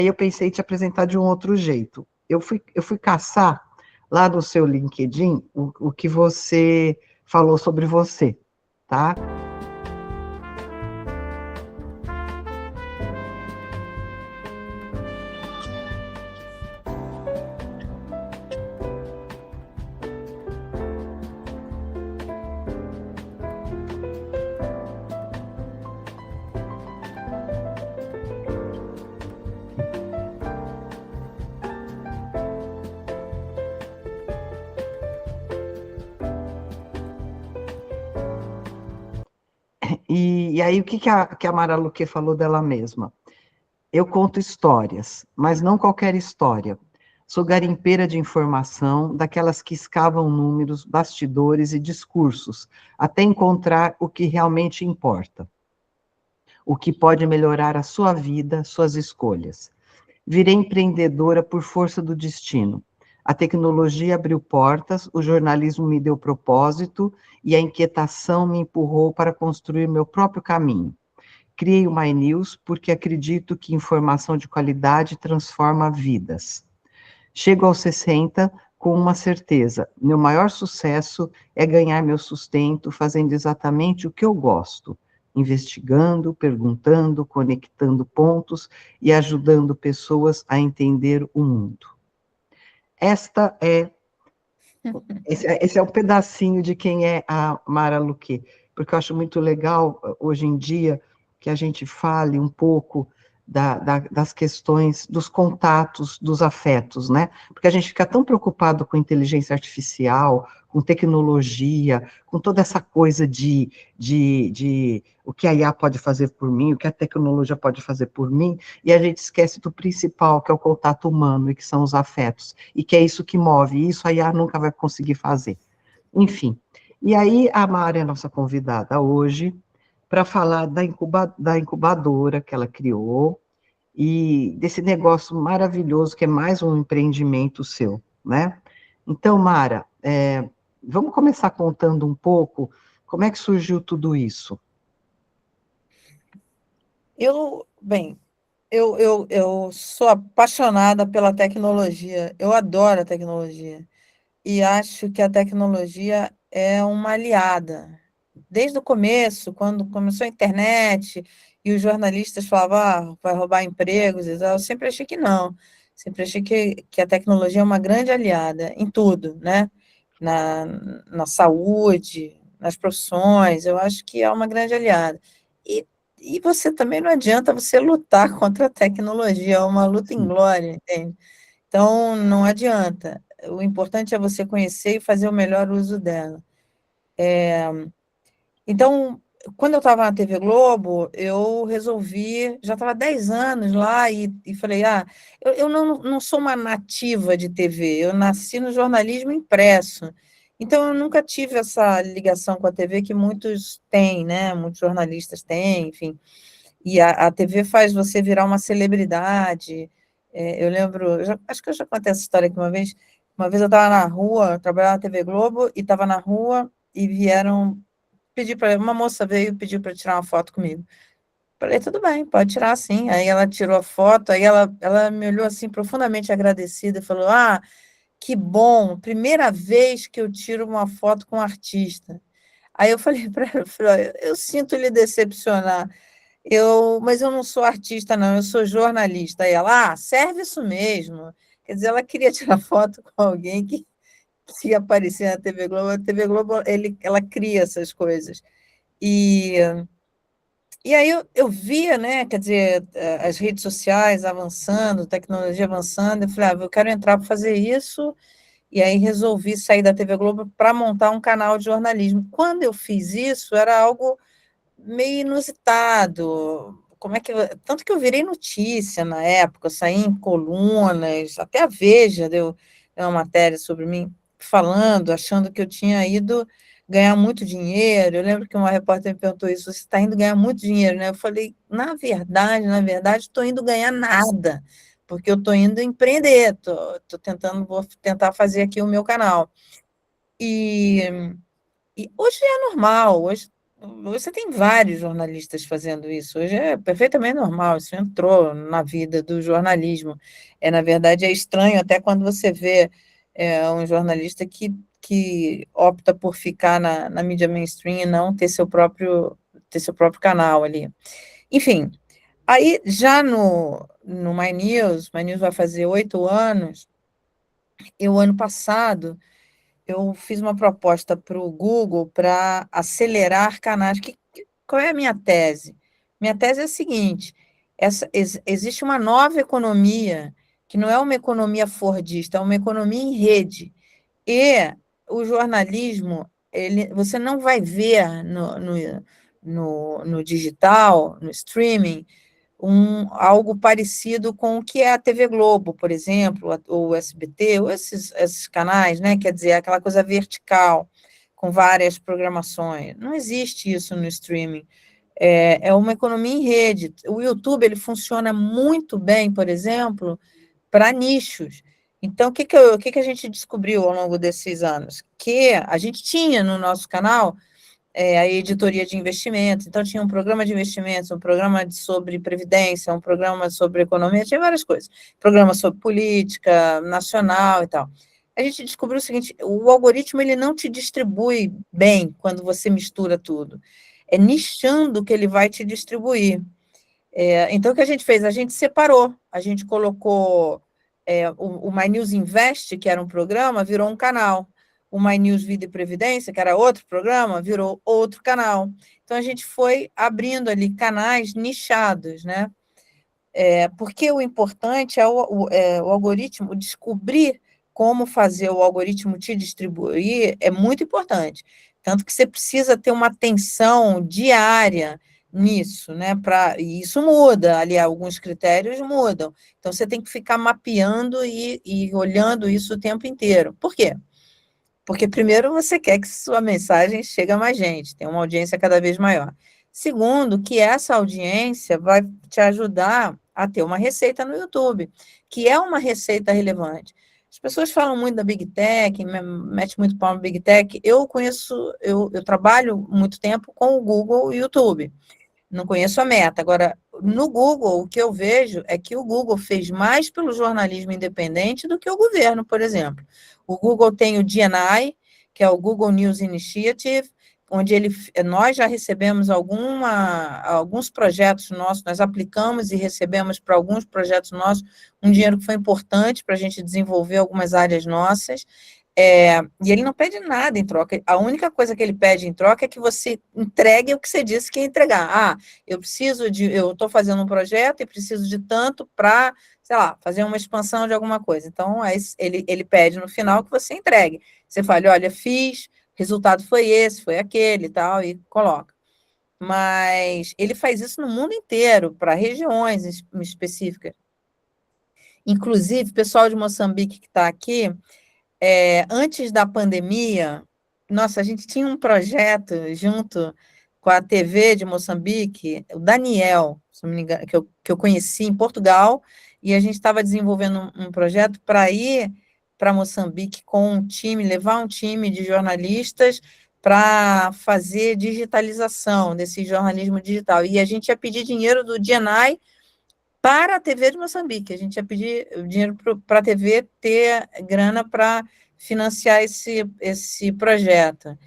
Aí eu pensei em te apresentar de um outro jeito. Eu fui caçar lá no seu LinkedIn o que você falou sobre você, tá? E aí, o que a Mara Luque falou dela mesma? Eu conto histórias, mas não qualquer história. Sou garimpeira de informação, daquelas que escavam números, bastidores e discursos, até encontrar o que realmente importa, o que pode melhorar a sua vida, suas escolhas. Virei empreendedora por força do destino. A tecnologia abriu portas, o jornalismo me deu propósito e a inquietação me empurrou para construir meu próprio caminho. Criei o My News porque acredito que informação de qualidade transforma vidas. Chego aos 60 com uma certeza: meu maior sucesso é ganhar meu sustento fazendo exatamente o que eu gosto, investigando, perguntando, conectando pontos e ajudando pessoas a entender o mundo. Esta é esse é um pedacinho de quem é a Mara Luque, porque eu acho muito legal, hoje em dia, que a gente fale um pouco das questões dos contatos, dos afetos, né? Porque a gente fica tão preocupado com inteligência artificial, com tecnologia, com toda essa coisa de o que a IA pode fazer por mim, o que a tecnologia pode fazer por mim, e a gente esquece do principal, que é o contato humano, e que são os afetos, e que é isso que move, e isso a IA nunca vai conseguir fazer. Enfim, e aí a Mara é a nossa convidada hoje, para falar da incubadora que ela criou, e desse negócio maravilhoso que é mais um empreendimento seu, né? Então, Mara, vamos começar contando um pouco como é que surgiu tudo isso. Bem, eu sou apaixonada pela tecnologia, eu adoro a tecnologia, e acho que a tecnologia é uma aliada. Desde o começo, quando começou a internet, e os jornalistas falavam, vai roubar empregos, e tal, eu sempre achei que não. Sempre achei que a tecnologia é uma grande aliada em tudo, né? Na, na saúde, nas profissões, eu acho que é uma grande aliada. E, e você também não adianta você lutar contra a tecnologia, é uma luta Sim, inglória, entende? Então, não adianta. O importante é você conhecer e fazer o melhor uso dela. Então, quando eu estava na TV Globo, eu resolvi, já estava 10 anos lá, e falei, eu não sou uma nativa de TV, eu nasci no jornalismo impresso. Então, eu nunca tive essa ligação com a TV que muitos têm, né? Muitos jornalistas têm, enfim. E a TV faz você virar uma celebridade. Eu lembro, acho que eu já contei essa história aqui uma vez. Uma vez eu estava na rua, eu trabalhava na TV Globo, e estava na rua, e vieram pedir para uma moça veio pedir para tirar uma foto comigo. Falei, tudo bem, pode tirar sim. Aí ela tirou a foto, aí ela me olhou assim profundamente agradecida e falou: que bom, primeira vez que eu tiro uma foto com um artista. Aí eu falei para ela, "Olha, eu sinto lhe decepcionar. Mas eu não sou artista, não, eu sou jornalista." Aí ela, serve isso mesmo. Quer dizer, ela queria tirar foto com alguém que se aparecer na TV Globo. A TV Globo, ela cria essas coisas. E, e aí eu via, né, quer dizer, as redes sociais avançando, tecnologia avançando, eu falei, eu quero entrar para fazer isso, e aí resolvi sair da TV Globo para montar um canal de jornalismo. Quando eu fiz isso, era algo meio inusitado. Tanto que eu virei notícia na época, eu saí em colunas, até a Veja deu uma matéria sobre mim, falando, achando que eu tinha ido ganhar muito dinheiro. Eu lembro que uma repórter me perguntou isso: você está indo ganhar muito dinheiro, né? Eu falei, na verdade, estou indo ganhar nada, porque eu estou indo empreender, vou tentar fazer aqui o meu canal. E hoje é normal, hoje você tem vários jornalistas fazendo isso. Hoje é perfeitamente normal, isso entrou na vida do jornalismo. Na verdade, é estranho até quando você vê um jornalista que opta por ficar na mídia mainstream e não ter seu próprio canal ali. Enfim, aí já no My News vai fazer 8 anos, ano passado, eu fiz uma proposta para o Google para acelerar canais. Qual é a minha tese? Minha tese é a seguinte: existe uma nova economia, que não é uma economia fordista, é uma economia em rede. E o jornalismo, você não vai ver no digital, no streaming, algo parecido com o que é a TV Globo, por exemplo, ou o SBT, ou esses canais, né? Quer dizer, aquela coisa vertical, com várias programações. Não existe isso no streaming. É uma economia em rede. O YouTube ele funciona muito bem, por exemplo, para nichos. Então, o que a gente descobriu ao longo desses anos? Que a gente tinha no nosso canal a editoria de investimentos, então tinha um programa de investimentos, um programa sobre previdência, um programa sobre economia, tinha várias coisas, programa sobre política nacional e tal. A gente descobriu o seguinte: o algoritmo ele não te distribui bem quando você mistura tudo, é nichando que ele vai te distribuir. Então, o que a gente fez? A gente separou, a gente colocou o My News Invest, que era um programa, virou um canal. O My News Vida e Previdência, que era outro programa, virou outro canal. Então, a gente foi abrindo ali canais nichados, né? Porque o importante é o algoritmo, descobrir como fazer o algoritmo te distribuir é muito importante. Tanto que você precisa ter uma atenção diária nisso, né? E isso muda, ali alguns critérios mudam. Então, você tem que ficar mapeando e olhando isso o tempo inteiro. Por quê? Porque, primeiro, você quer que sua mensagem chegue a mais gente, tenha uma audiência cada vez maior. Segundo, que essa audiência vai te ajudar a ter uma receita no YouTube, que é uma receita relevante. As pessoas falam muito da Big Tech, mete muito pau no Big Tech. Eu trabalho muito tempo com o Google e o YouTube. Não conheço a Meta. Agora, no Google, o que eu vejo é que o Google fez mais pelo jornalismo independente do que o governo, por exemplo. O Google tem o GNI, que é o Google News Initiative, onde nós já recebemos alguns projetos nossos, nós aplicamos e recebemos para alguns projetos nossos um dinheiro que foi importante para a gente desenvolver algumas áreas nossas. E ele não pede nada em troca. A única coisa que ele pede em troca é que você entregue o que você disse que ia entregar. Eu estou fazendo um projeto e preciso de tanto para, sei lá, fazer uma expansão de alguma coisa. Então, aí ele pede no final que você entregue. Você fala, olha, fiz, resultado foi esse, foi aquele e tal, e coloca. Mas ele faz isso no mundo inteiro, para regiões específicas. Inclusive, o pessoal de Moçambique que está aqui, antes da pandemia, nossa, a gente tinha um projeto junto com a TV de Moçambique, o Daniel, se não me engano, que eu conheci em Portugal, e a gente estava desenvolvendo um projeto para ir para Moçambique com um time, levar um time de jornalistas para fazer digitalização desse jornalismo digital. E a gente ia pedir dinheiro do DNI para a TV de Moçambique. A gente ia pedir dinheiro para a TV ter grana para financiar esse projeto.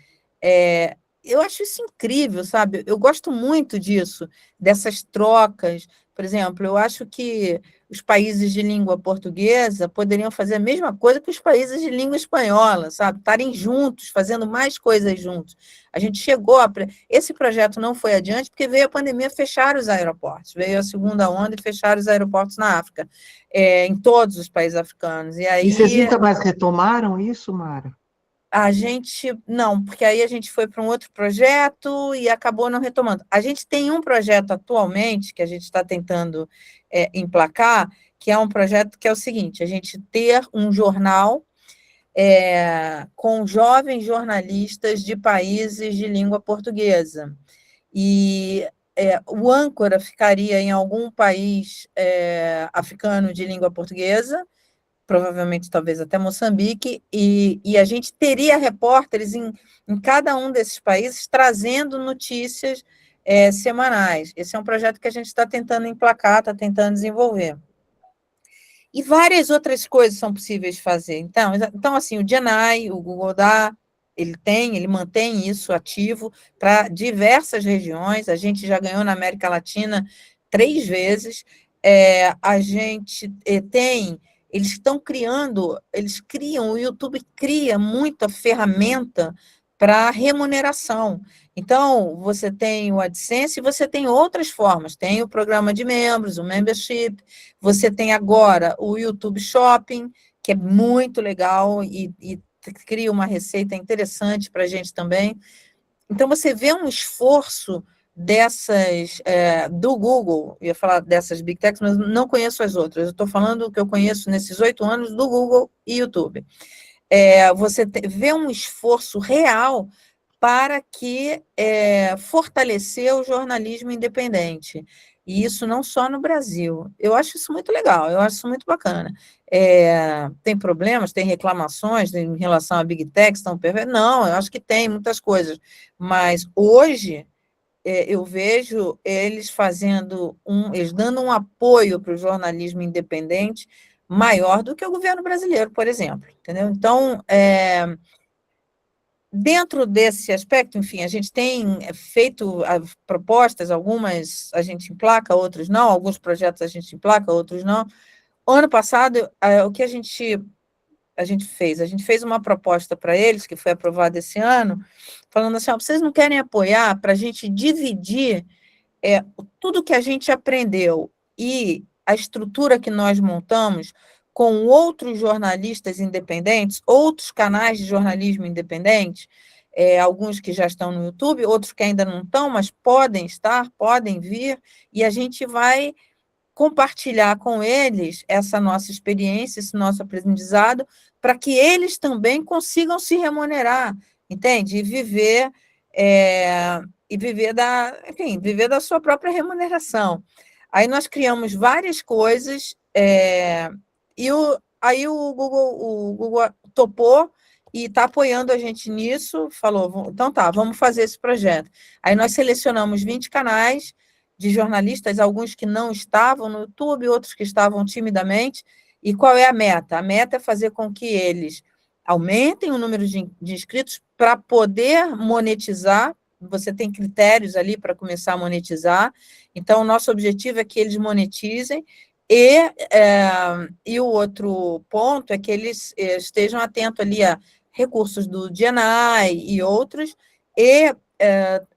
Eu acho isso incrível, sabe? Eu gosto muito disso, dessas trocas. Por exemplo, eu acho que os países de língua portuguesa poderiam fazer a mesma coisa que os países de língua espanhola, sabe? Estarem juntos, fazendo mais coisas juntos. A gente chegou a. Esse projeto não foi adiante porque veio a pandemia fechar os aeroportos, veio a segunda onda e fechar os aeroportos na África, em todos os países africanos. E E vocês aí nunca mais retomaram isso, Mara? a gente, não, porque aí a gente foi para um outro projeto e acabou não retomando. A gente tem um projeto atualmente que a gente está tentando emplacar, que é um projeto que é o seguinte: a gente ter um jornal com jovens jornalistas de países de língua portuguesa. E o âncora ficaria em algum país africano de língua portuguesa, provavelmente talvez até Moçambique, e a gente teria repórteres em cada um desses países trazendo notícias semanais. Esse é um projeto que a gente está tentando emplacar, está tentando desenvolver. E várias outras coisas são possíveis de fazer. Então assim, o DNI, o Google dá, ele mantém isso ativo para diversas regiões. A gente já ganhou na América Latina 3 vezes. A gente tem, o YouTube cria muita ferramenta para remuneração. Então, você tem o AdSense e você tem outras formas. Tem o programa de membros, o membership, você tem agora o YouTube Shopping, que é muito legal e cria uma receita interessante para a gente também. Então, você vê um esforço dessas, do Google, eu ia falar dessas Big Techs, mas não conheço as outras, eu estou falando o que eu conheço nesses 8 anos do Google e YouTube. Você vê um esforço real para que fortalecer o jornalismo independente. E isso não só no Brasil. Eu acho isso muito legal, eu acho isso muito bacana. Tem problemas, tem reclamações em relação a Big Tech, estão perfeitos? Não, eu acho que tem muitas coisas. Mas hoje eu vejo eles eles dando um apoio para o jornalismo independente maior do que o governo brasileiro, por exemplo. Entendeu? Então, dentro desse aspecto, enfim, a gente tem feito propostas, algumas a gente emplaca, outros não, alguns projetos a gente emplaca, outros não. Ano passado, o que a gente fez? A gente fez uma proposta para eles, que foi aprovada esse ano, falando assim, vocês não querem apoiar para a gente dividir tudo que a gente aprendeu e a estrutura que nós montamos com outros jornalistas independentes, outros canais de jornalismo independente, alguns que já estão no YouTube, outros que ainda não estão, mas podem estar, podem vir, e a gente vai compartilhar com eles essa nossa experiência, esse nosso aprendizado, para que eles também consigam se remunerar, entende? Viver da sua própria remuneração. Aí nós criamos várias coisas, aí o Google topou e está apoiando a gente nisso, falou, então tá, vamos fazer esse projeto. Aí nós selecionamos 20 canais de jornalistas, alguns que não estavam no YouTube, outros que estavam timidamente. E qual é a meta? A meta é fazer com que eles aumentem o número de inscritos para poder monetizar. Você tem critérios ali para começar a monetizar. Então, o nosso objetivo é que eles monetizem. E o outro ponto é que eles estejam atentos ali a recursos do DNI e outros, e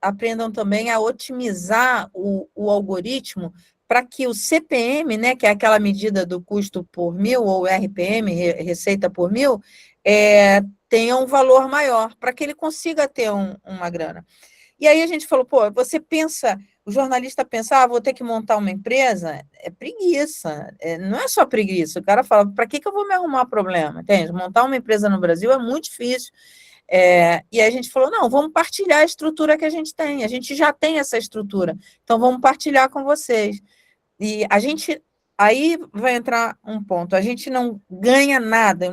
aprendam também a otimizar o algoritmo para que o CPM, né, que é aquela medida do custo por mil, ou RPM, receita por mil, tenha um valor maior, para que ele consiga ter uma grana. E aí a gente falou, você pensa, o jornalista pensa, vou ter que montar uma empresa, é preguiça, não é só preguiça, o cara fala, para que eu vou me arrumar problema, entende? Montar uma empresa no Brasil é muito difícil. E aí a gente falou, não, vamos partilhar a estrutura que a gente já tem essa estrutura, então vamos partilhar com vocês. E aí vai entrar um ponto, a gente não ganha nada,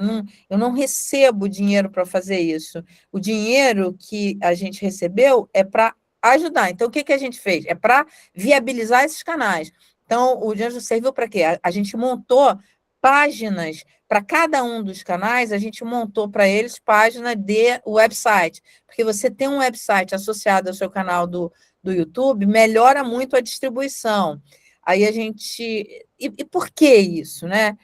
eu não recebo dinheiro para fazer isso, o dinheiro que a gente recebeu é para ajudar, então o que a gente fez? É para viabilizar esses canais. Então, o dinheiro serviu para quê? A gente montou páginas para cada um dos canais, a gente montou para eles página de website, porque você tem um website associado ao seu canal do YouTube, melhora muito a distribuição. Aí a gente... E por que isso, né?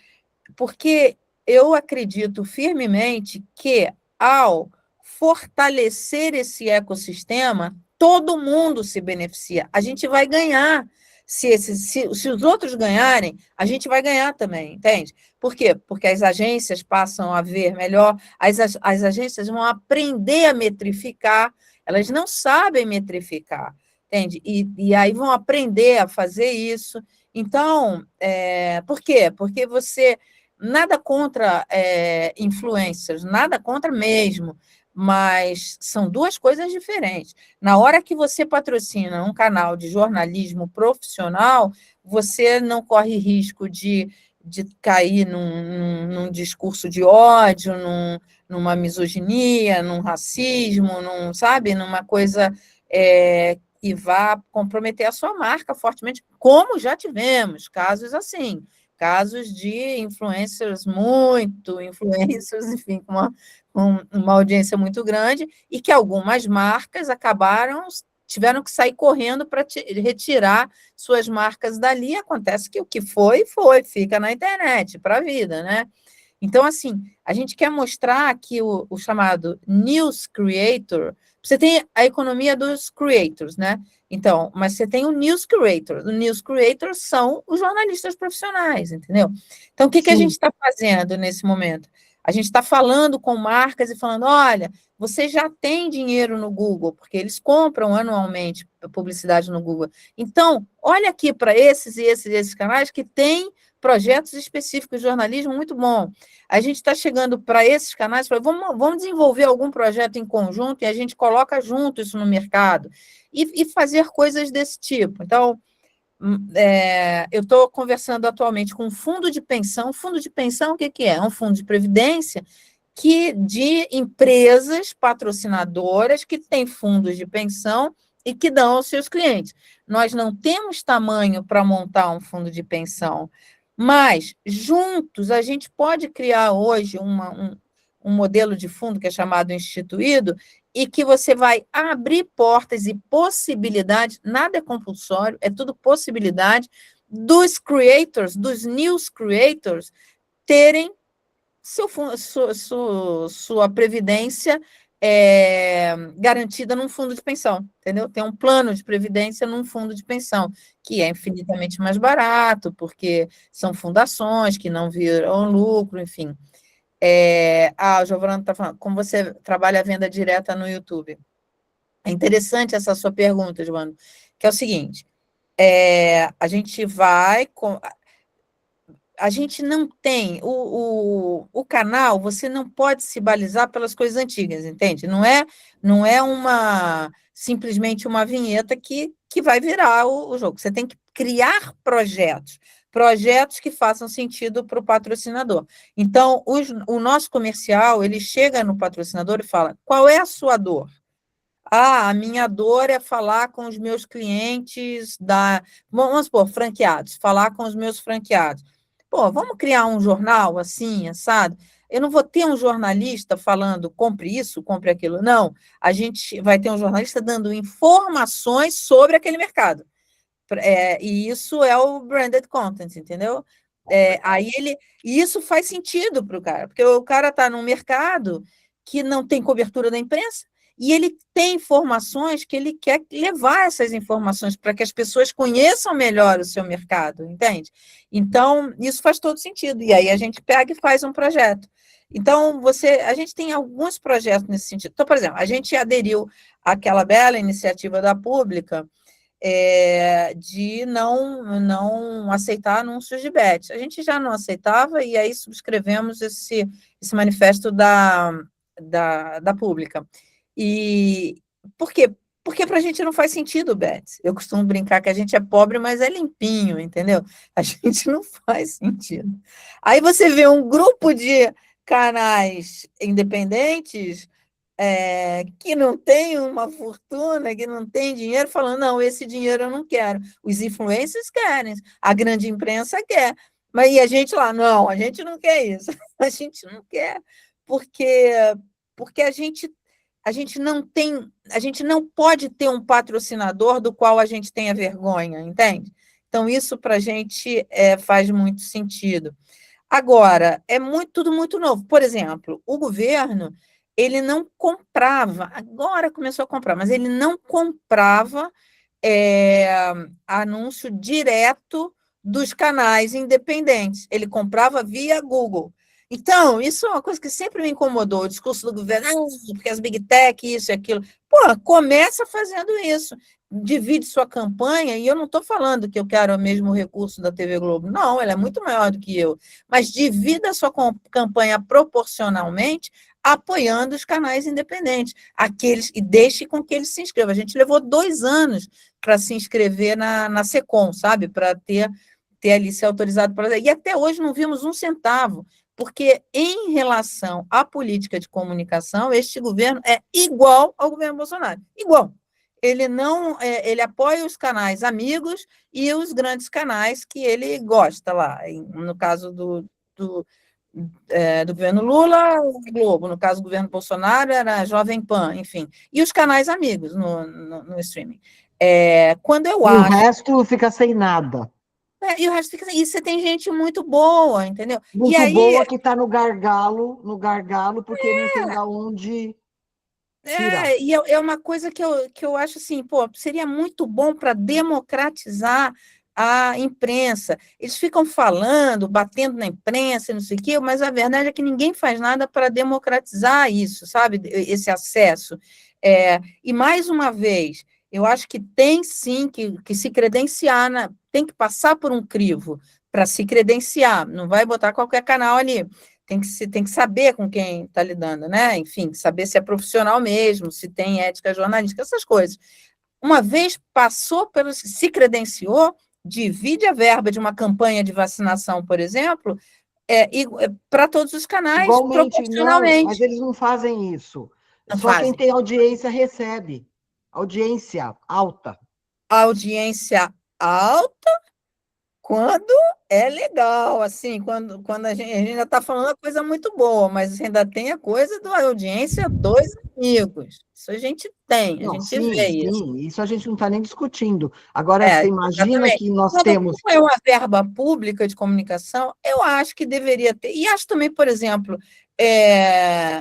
Porque eu acredito firmemente que, ao fortalecer esse ecossistema, todo mundo se beneficia. A gente vai ganhar. Se os outros ganharem, a gente vai ganhar também, entende? Por quê? Porque as agências passam a ver melhor, as agências vão aprender a metrificar, elas não sabem metrificar, entende? E aí vão aprender a fazer isso. Então, por quê? Porque nada contra influencers, nada contra mesmo, mas são duas coisas diferentes. Na hora que você patrocina um canal de jornalismo profissional, você não corre risco de de cair num discurso de ódio, numa misoginia, num racismo, sabe, numa coisa que vá comprometer a sua marca fortemente, como já tivemos casos assim, casos de influencers, enfim, com uma audiência muito grande, e que algumas marcas tiveram que sair correndo para retirar suas marcas dali. Acontece que o que foi, fica na internet para a vida, né? Então, assim, a gente quer mostrar que o chamado news creator, você tem a economia dos creators, né? Então, mas você tem o news creator. O news creator são os jornalistas profissionais, entendeu? Então, o que a gente está fazendo nesse momento? A gente está falando com marcas e falando, olha, você já tem dinheiro no Google, porque eles compram anualmente publicidade no Google. Então, olha aqui para esses canais que têm projetos específicos de jornalismo muito bom. A gente está chegando para esses canais, vamos desenvolver algum projeto em conjunto e a gente coloca junto isso no mercado e fazer coisas desse tipo. Então, eu estou conversando atualmente com um fundo de pensão. Fundo de pensão, o que é? É um fundo de previdência de empresas patrocinadoras que têm fundos de pensão e que dão aos seus clientes. Nós não temos tamanho para montar um fundo de pensão, mas juntos a gente pode criar hoje um modelo de fundo que é chamado instituído, e que você vai abrir portas e possibilidades, nada é compulsório, é tudo possibilidade, dos creators, dos news creators, terem sua previdência garantida num fundo de pensão, entendeu? Tem um plano de previdência num fundo de pensão, que é infinitamente mais barato, porque são fundações que não viram lucro, enfim. O Giovanna está falando, como você trabalha a venda direta no YouTube? É interessante essa sua pergunta, Giovanna, que é o seguinte, a gente vai... A gente não tem o canal, você não pode se balizar pelas coisas antigas, entende? Não é simplesmente uma vinheta que vai virar o jogo. Você tem que criar projetos que façam sentido para o patrocinador. Então, o nosso comercial, ele chega no patrocinador e fala: qual é a sua dor? A minha dor é falar com os meus clientes vamos supor, franqueados, falar com os meus franqueados. Pô, vamos criar um jornal assim, assado? Eu não vou ter um jornalista falando compre isso, compre aquilo. Não, a gente vai ter um jornalista dando informações sobre aquele mercado. E isso é o branded content, entendeu? E isso faz sentido para o cara, porque o cara está num mercado que não tem cobertura da imprensa, e ele tem informações que ele quer levar essas informações para que as pessoas conheçam melhor o seu mercado, entende? Então, isso faz todo sentido. E aí a gente pega e faz um projeto. Então, a gente tem alguns projetos nesse sentido. Então, por exemplo, a gente aderiu àquela bela iniciativa da Pública de não aceitar anúncios de bet. A gente já não aceitava, e aí subscrevemos esse manifesto da Pública. E por quê? Porque para a gente não faz sentido o bet. Eu costumo brincar que a gente é pobre, mas é limpinho, entendeu? A gente não faz sentido. Aí você vê um grupo de canais independentes que não tem uma fortuna, que não tem dinheiro, falando, não, esse dinheiro eu não quero. Os influencers querem, a grande imprensa quer. Mas e a gente lá, não, a gente não quer isso. A gente não quer, porque a gente não pode ter um patrocinador do qual a gente tenha vergonha, entende? Então, isso para a gente faz muito sentido. Agora, tudo muito novo. Por exemplo, o governo, ele não comprava, agora começou a comprar, mas ele não comprava anúncio direto dos canais independentes. Ele comprava via Google. Então, isso é uma coisa que sempre me incomodou, o discurso do governo, porque as big tech, isso e aquilo. Pô, começa fazendo isso. Divide sua campanha, e eu não estou falando que eu quero o mesmo recurso da TV Globo. Não, ela é muito maior do que eu. Mas divida a sua campanha proporcionalmente, apoiando os canais independentes, e deixe com que eles se inscrevam. A gente levou 2 anos para se inscrever na SECOM, sabe? Para ter ali ser autorizado para... E até hoje não vimos um centavo, porque em relação à política de comunicação, este governo é igual ao governo Bolsonaro. Igual. Ele não, ele apoia os canais amigos e os grandes canais que ele gosta lá. No caso do, do governo Lula, o Globo. No caso do governo Bolsonaro, era a Jovem Pan, enfim. E os canais amigos no streaming. Quando eu E o acho... resto fica sem nada. E o resto fica assim, e você tem gente muito boa, entendeu? E Muito aí, boa que está no gargalo, porque não tem da onde tirar. e é uma coisa que eu acho assim, pô, seria muito bom para democratizar a imprensa. Eles ficam falando, batendo na imprensa, não sei o quê, mas a verdade é que ninguém faz nada para democratizar isso, sabe? Esse acesso. E mais uma vez, eu acho que tem sim que se credenciar, tem que passar por um crivo para se credenciar, não vai botar qualquer canal ali. Tem que saber com quem está lidando, né? Enfim, saber se é profissional mesmo, se tem ética jornalística, essas coisas. Uma vez passou se credenciou, divide a verba de uma campanha de vacinação, por exemplo, para todos os canais, Igualmente, não, mas proporcionalmente. eles não fazem isso. Não Só quem fazem. tem audiência recebe. Audiência alta. A audiência alta quando é legal, assim, quando a gente já está falando uma coisa muito boa, mas ainda tem a coisa da audiência dos amigos. Isso a gente tem, a Não, gente vê sim, isso. sim, isso a gente não está nem discutindo. Agora, você imagina Exatamente. que nós Quando temos. é uma verba pública de comunicação, eu acho que deveria ter. E acho também, por exemplo,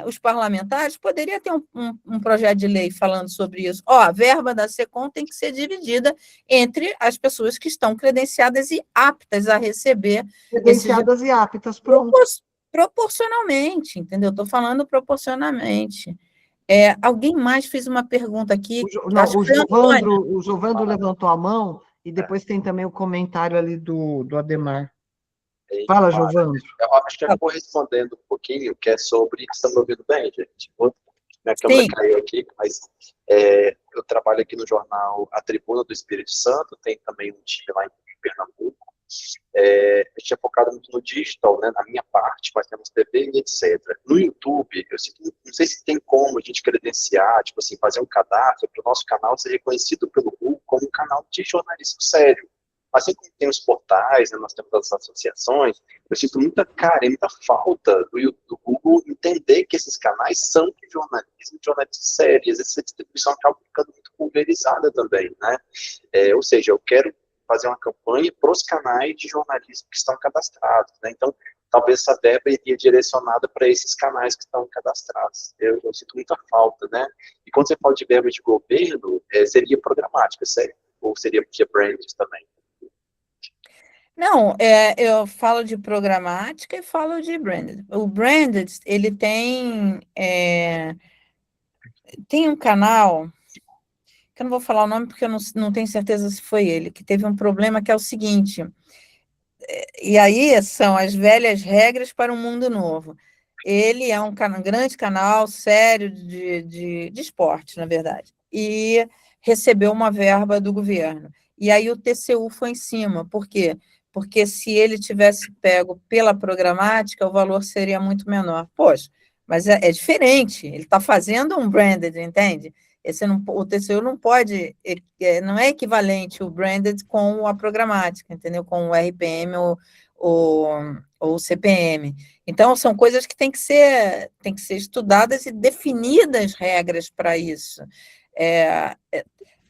os parlamentares poderiam ter um projeto de lei falando sobre isso. Ó, a verba da SECOM tem que ser dividida entre as pessoas que estão credenciadas e aptas a receber esses Credenciadas e aptas, pronto. proporcionalmente, entendeu? Estou falando proporcionalmente. Alguém mais fez uma pergunta aqui, Não, acho que foi a Antônia. O Jovandro levantou a mão e depois tem também o comentário ali do Ademar. Fala, Jovandro. Eu acho que eu vou respondendo um pouquinho, que é sobre... Estão me ouvindo bem, gente? Minha câmera Sim. caiu aqui, mas eu trabalho aqui no jornal A Tribuna do Espírito Santo, tem também um time lá em Pernambuco. Eu tinha focado muito no digital, né, na minha parte, mas temos TV e etc. No YouTube, não sei se tem como a gente credenciar, tipo assim, fazer um cadastro para o nosso canal ser reconhecido pelo Google como um canal de jornalismo sério. Assim como tem os portais, né, nós temos as associações, eu sinto muita muita falta do Google entender que esses canais são de jornalismo sério, e às vezes essa distribuição acaba ficando muito pulverizada também, né? Ou seja, eu quero fazer uma campanha para os canais de jornalismo que estão cadastrados, né? Então, talvez essa verba iria direcionada para esses canais que estão cadastrados. Eu sinto muita falta, né? E quando você fala de verba de governo, seria programática, sério? Ou seria via brands também? Não, eu falo de programática e falo de branded. O branded, ele tem um canal, que eu não vou falar o nome porque eu não tenho certeza se foi ele, que teve um problema que é o seguinte, e aí são as velhas regras para um mundo novo. Ele é um grande canal, sério, de esporte, na verdade, e recebeu uma verba do governo. E aí o TCU foi em cima. Por quê? Porque se ele tivesse pego pela programática, o valor seria muito menor. Poxa, mas é diferente. Ele está fazendo um branded, entende? O TCU não pode, não é equivalente o branded com a programática, entendeu? Com o RPM ou o CPM. Então, são coisas que têm que ser estudadas e definidas regras para isso.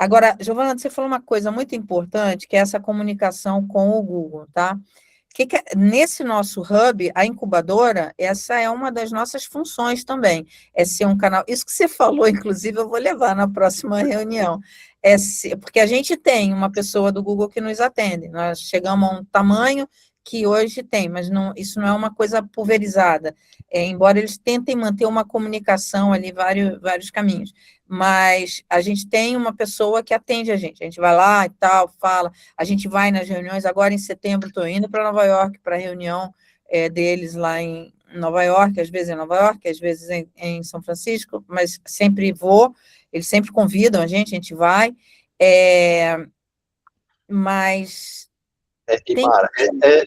Agora, Giovana, você falou uma coisa muito importante, que é essa comunicação com o Google, tá? Nesse nosso hub, a incubadora, essa é uma das nossas funções também, é ser um canal. Isso que você falou, inclusive, eu vou levar na próxima reunião. Porque a gente tem uma pessoa do Google que nos atende, nós chegamos a um tamanho que hoje tem, mas isso não é uma coisa pulverizada, embora eles tentem manter uma comunicação ali, vários caminhos, mas a gente tem uma pessoa que atende a gente vai lá e tal, fala, a gente vai nas reuniões, agora em setembro estou indo para Nova York, para a reunião deles lá em Nova York, às vezes em Nova York, às vezes em São Francisco, mas sempre vou, eles sempre convidam a gente vai, mas E Tem Mara,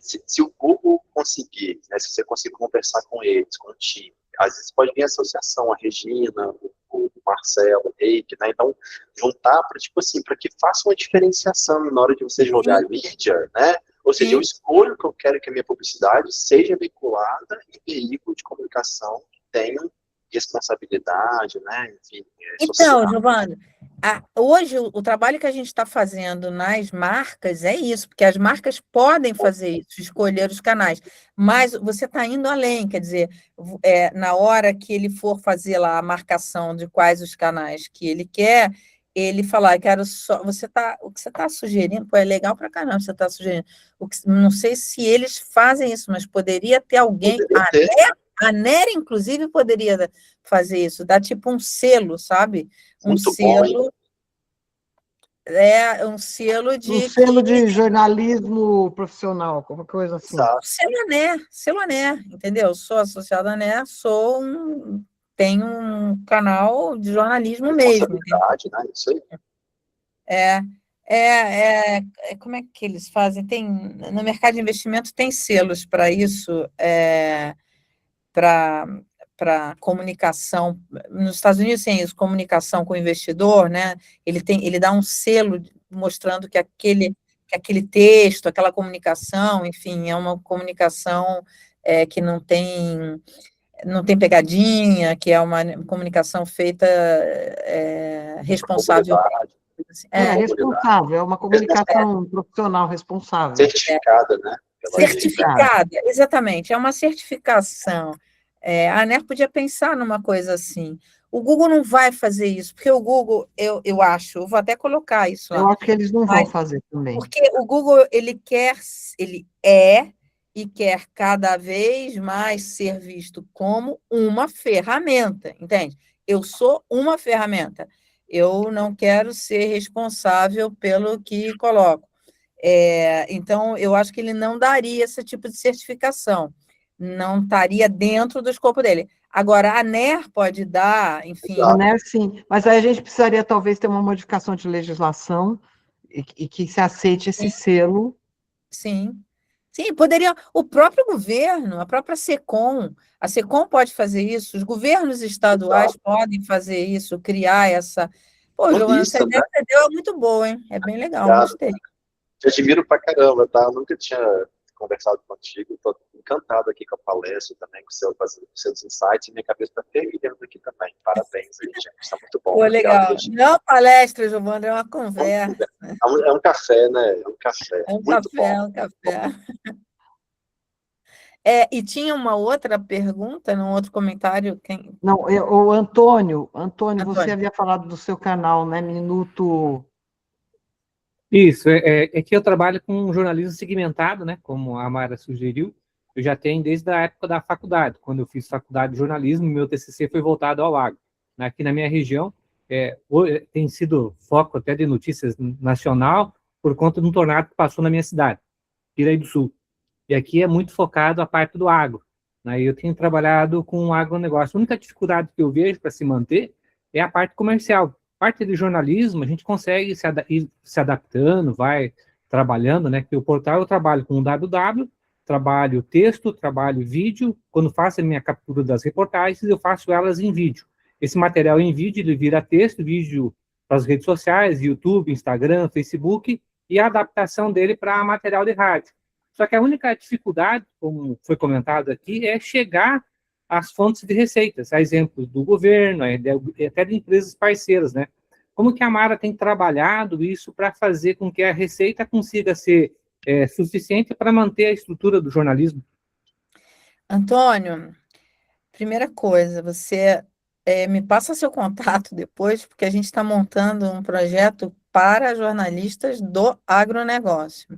se o Google conseguir, né, se você conseguir conversar com eles, com o time, às vezes pode vir a associação, a Regina, o Marcelo, o Reiki, né? Então, juntar para, tipo assim, para que faça uma diferenciação na hora de você jogar sim, mídia, né? Ou seja, eu sim. escolho que eu quero que a minha publicidade seja vinculada em veículo de comunicação que tenham responsabilidade, né? Enfim, Então, social. Giovana, hoje o trabalho que a gente está fazendo nas marcas é isso, porque as marcas podem fazer isso, escolher os canais, mas você está indo além, quer dizer, na hora que ele for fazer lá a marcação de quais os canais que ele quer, ele falar, quero só. O que você está sugerindo, pô, é legal para caramba, você está sugerindo. Não sei se eles fazem isso, mas poderia ter alguém. Poderia ter. A NER, inclusive, poderia fazer isso, dar tipo um selo, sabe? Um Muito bom, hein? selo, um selo Um de que selo de jornalismo profissional, qualquer coisa assim. Exato. selo ANER, entendeu? Sou associada à ANER, tenho um canal de jornalismo mesmo, entendeu? Responsabilidade, né? Isso aí. Como é que eles fazem? No mercado de investimento tem selos para isso, para comunicação. Nos Estados Unidos tem isso, comunicação com o investidor, né? Ele dá um selo mostrando que aquele texto, aquela comunicação, enfim, é uma comunicação que não tem pegadinha, que é uma comunicação feita responsável. Assim. Responsável, é uma comunicação profissional responsável. Certificada, né? Certificada, exatamente, é uma certificação. A ANER podia pensar numa coisa assim. O Google não vai fazer isso, porque o Google, eu acho, eu vou até colocar isso lá. Eu acho que eles não vão fazer também. Porque o Google, ele é e quer cada vez mais ser visto como uma ferramenta, entende? Eu sou uma ferramenta. Eu não quero ser responsável pelo que coloco. Então, eu acho que ele não daria esse tipo de certificação, não estaria dentro do escopo dele. Agora, a ANER pode dar, enfim. A ANER, sim, mas aí a gente precisaria talvez ter uma modificação de legislação e que se aceite esse selo. Sim, poderia. O próprio governo, a própria a SECOM pode fazer isso, os governos estaduais podem fazer isso, criar essa. Pô, Giovana, essa ideia que você deu é muito boa, hein? É bem legal, gostei. Te admiro pra caramba, tá? Eu nunca tinha conversado contigo, estou encantado aqui com a palestra também, com seus insights, e minha cabeça está fervilhando aqui também. Parabéns, gente. Está muito bom. Pô, legal. Não palestra, Giovana, é uma conversa. É um café, né? É um café. É um muito café, bom. é um café. E tinha uma outra pergunta, num outro comentário. Não, o Antônio, você havia falado do seu canal, né? Minuto. Isso, é que eu trabalho com um jornalismo segmentado, né? Como a Mara sugeriu. Eu já tenho desde a época da faculdade. Quando eu fiz faculdade de jornalismo, meu TCC foi voltado ao agro. Aqui na minha região, tem sido foco até de notícias nacional por conta de um tornado que passou na minha cidade, Piraí do Sul. E aqui é muito focado a parte do agro. Eu tenho trabalhado com o agronegócio. A única dificuldade que eu vejo para se manter é a parte comercial. Parte de jornalismo, a gente consegue ir se adaptando, vai trabalhando, né? Porque o portal eu trabalho com o www, trabalho texto, trabalho vídeo. Quando faço a minha captura das reportagens, eu faço elas em vídeo. Esse material em vídeo, ele vira texto, vídeo para as redes sociais, YouTube, Instagram, Facebook, e a adaptação dele para material de rádio. Só que a única dificuldade, como foi comentado aqui, é chegar às fontes de receitas, a exemplos do governo, até de empresas parceiras, né? Como que a Mara tem trabalhado isso para fazer com que a receita consiga ser suficiente para manter a estrutura do jornalismo? Antônio, primeira coisa, você me passa seu contato depois, porque a gente está montando um projeto para jornalistas do agronegócio.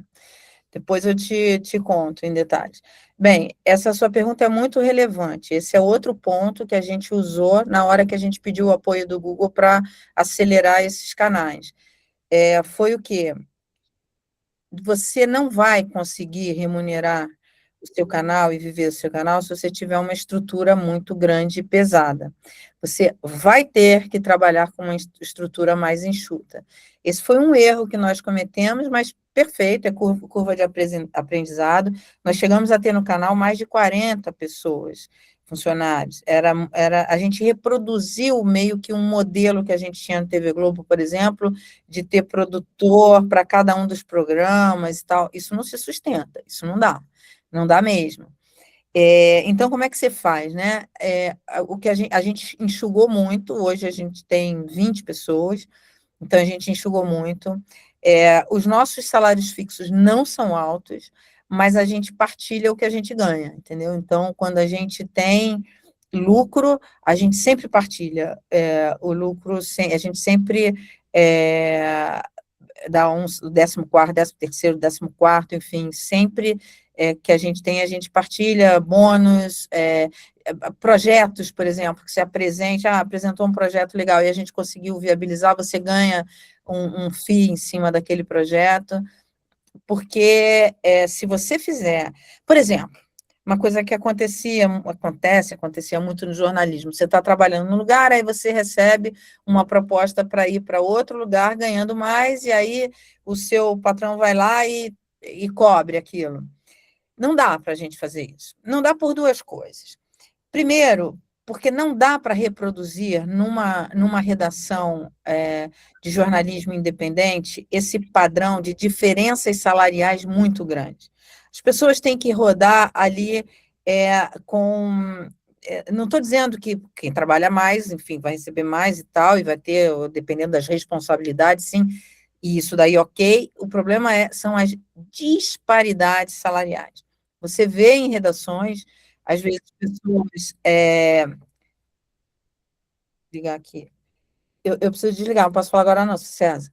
Depois eu te conto em detalhes. Bem, essa sua pergunta é muito relevante. Esse é outro ponto que a gente usou na hora que a gente pediu o apoio do Google para acelerar esses canais. Foi o quê? Você não vai conseguir remunerar o seu canal e viver o seu canal se você tiver uma estrutura muito grande e pesada. Você vai ter que trabalhar com uma estrutura mais enxuta. Esse foi um erro que nós cometemos, mas perfeito, é curva de aprendizado. Nós chegamos a ter no canal mais de 40 pessoas, funcionários. A gente reproduziu meio que um modelo que a gente tinha no TV Globo, por exemplo, de ter produtor para cada um dos programas e tal. Isso não se sustenta, isso não dá mesmo. Então, como é que você faz, né? O que a gente enxugou muito, hoje a gente tem 20 pessoas, então a gente enxugou muito. Os nossos salários fixos não são altos, mas a gente partilha o que a gente ganha, entendeu? Então, quando a gente tem lucro, a gente sempre partilha o lucro, a gente sempre dá o 14º, 13º, 14º, enfim, sempre que a gente partilha bônus, projetos, por exemplo, que você apresentou um projeto legal e a gente conseguiu viabilizar, você ganha um FII em cima daquele projeto, porque se você fizer, por exemplo, uma coisa que acontecia muito no jornalismo, você está trabalhando num lugar, aí você recebe uma proposta para ir para outro lugar ganhando mais, e aí o seu patrão vai lá e cobre aquilo. Não dá para a gente fazer isso. Não dá por duas coisas. Primeiro, porque não dá para reproduzir numa redação de jornalismo independente esse padrão de diferenças salariais muito grande. As pessoas têm que rodar ali com... não estou dizendo que quem trabalha mais, enfim, vai receber mais e tal, e vai ter, dependendo das responsabilidades, sim, e isso daí ok. O problema são as disparidades salariais. Você vê em redações, às vezes, pessoas... ligar aqui. Eu preciso desligar, não posso falar agora não, César.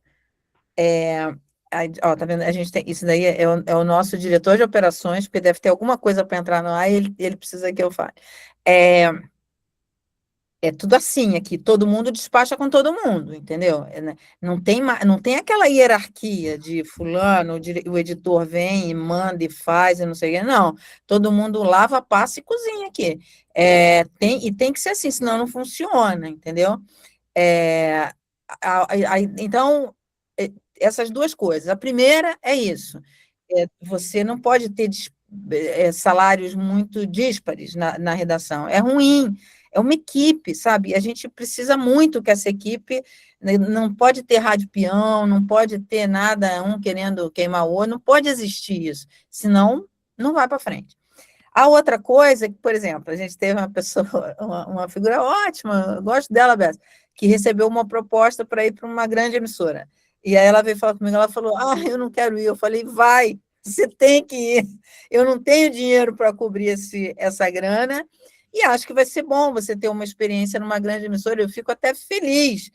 Tá vendo? A gente tem... Isso daí é o nosso diretor de operações, porque deve ter alguma coisa para entrar no ar e ele precisa que eu fale. É tudo assim aqui, todo mundo despacha com todo mundo, entendeu? Né? Não tem aquela hierarquia de fulano, o editor vem e manda e faz e não sei o quê, não. Todo mundo lava, passa e cozinha aqui. Tem que ser assim, senão não funciona, entendeu? Então, essas duas coisas. A primeira é isso. Você não pode ter salários muito díspares na redação. É ruim. É uma equipe, sabe? A gente precisa muito que essa equipe não pode ter rádio peão, não pode ter nada, um querendo queimar o outro, não pode existir isso, senão não vai para frente. A outra coisa, por exemplo, a gente teve uma pessoa, uma figura ótima, eu gosto dela, Bessa, que recebeu uma proposta para ir para uma grande emissora. E aí ela veio falar comigo, ela falou, eu não quero ir. Eu falei, vai, você tem que ir. Eu não tenho dinheiro para cobrir essa grana, e acho que vai ser bom você ter uma experiência numa grande emissora. Eu fico até feliz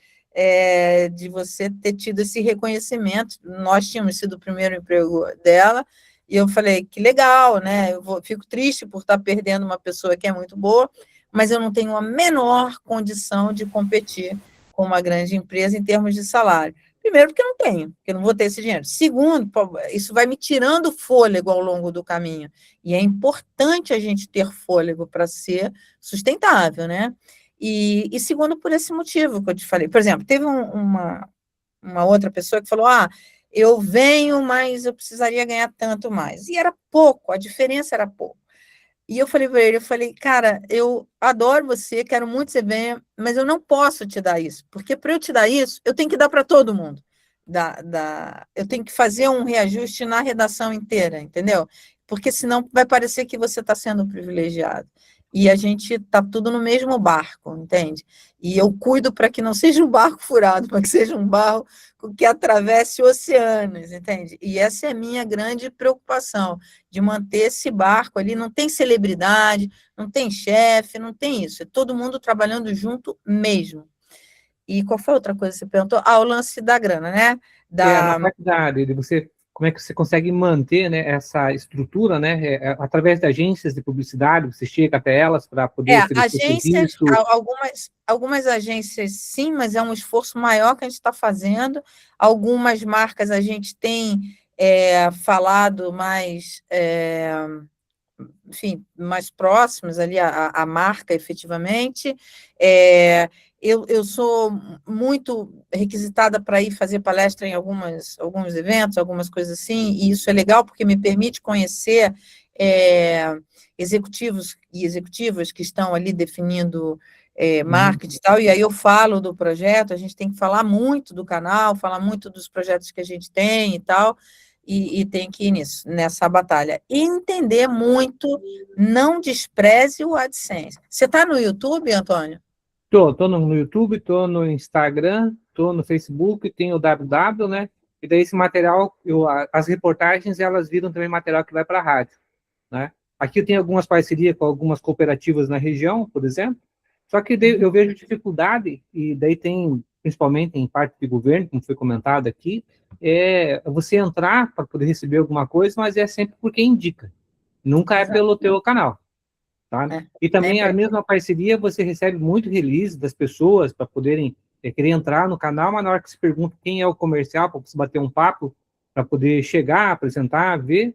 de você ter tido esse reconhecimento. Nós tínhamos sido o primeiro emprego dela, e eu falei, que legal, né? Fico triste por estar perdendo uma pessoa que é muito boa, mas eu não tenho a menor condição de competir com uma grande empresa em termos de salário. Primeiro, porque eu não tenho, porque eu não vou ter esse dinheiro. Segundo, isso vai me tirando fôlego ao longo do caminho. E é importante a gente ter fôlego para ser sustentável, né? E segundo, por esse motivo que eu te falei. Por exemplo, teve uma outra pessoa que falou, eu venho, mas eu precisaria ganhar tanto mais. E era pouco, a diferença era pouco. E eu falei para ele, cara, eu adoro você, quero muito que você venha, mas eu não posso te dar isso, porque para eu te dar isso, eu tenho que dar para todo mundo. Eu tenho que fazer um reajuste na redação inteira, entendeu? Porque senão vai parecer que você está sendo privilegiado. E a gente está tudo no mesmo barco, entende? E eu cuido para que não seja um barco furado, para que seja um barco que atravesse oceanos, entende? E essa é a minha grande preocupação, de manter esse barco ali. Não tem celebridade, não tem chefe, não tem isso. É todo mundo trabalhando junto mesmo. E qual foi a outra coisa que você perguntou? O lance da grana, né? Na quantidade, como é que você consegue manter, né, essa estrutura, né, através de agências de publicidade, você chega até elas para poder oferecer agências, serviço? algumas agências sim, mas é um esforço maior que a gente está fazendo. Algumas marcas a gente tem falado mais enfim, mais próximos ali à marca, efetivamente. Eu sou muito requisitada para ir fazer palestra em alguns eventos, algumas coisas assim, e isso é legal porque me permite conhecer executivos e executivas que estão ali definindo marketing e tal, e aí eu falo do projeto, a gente tem que falar muito do canal, falar muito dos projetos que a gente tem e tal, e tem que ir nessa batalha. E entender muito, não despreze o AdSense. Você está no YouTube, Antônio? Tô no YouTube, tô no Instagram, tô no Facebook, tenho o www, né? E daí esse material, as reportagens, elas viram também material que vai para a rádio, né? Aqui eu tenho algumas parcerias com algumas cooperativas na região, por exemplo, só que eu vejo dificuldade, e daí tem, principalmente em parte de governo, como foi comentado aqui, você entrar para poder receber alguma coisa, mas é sempre porque indica, nunca é pelo teu canal. Tá? E também a mesma parceria, você recebe muito release das pessoas para poderem querer entrar no canal, mas na hora que se pergunta quem é o comercial, para você bater um papo, para poder chegar, apresentar, ver,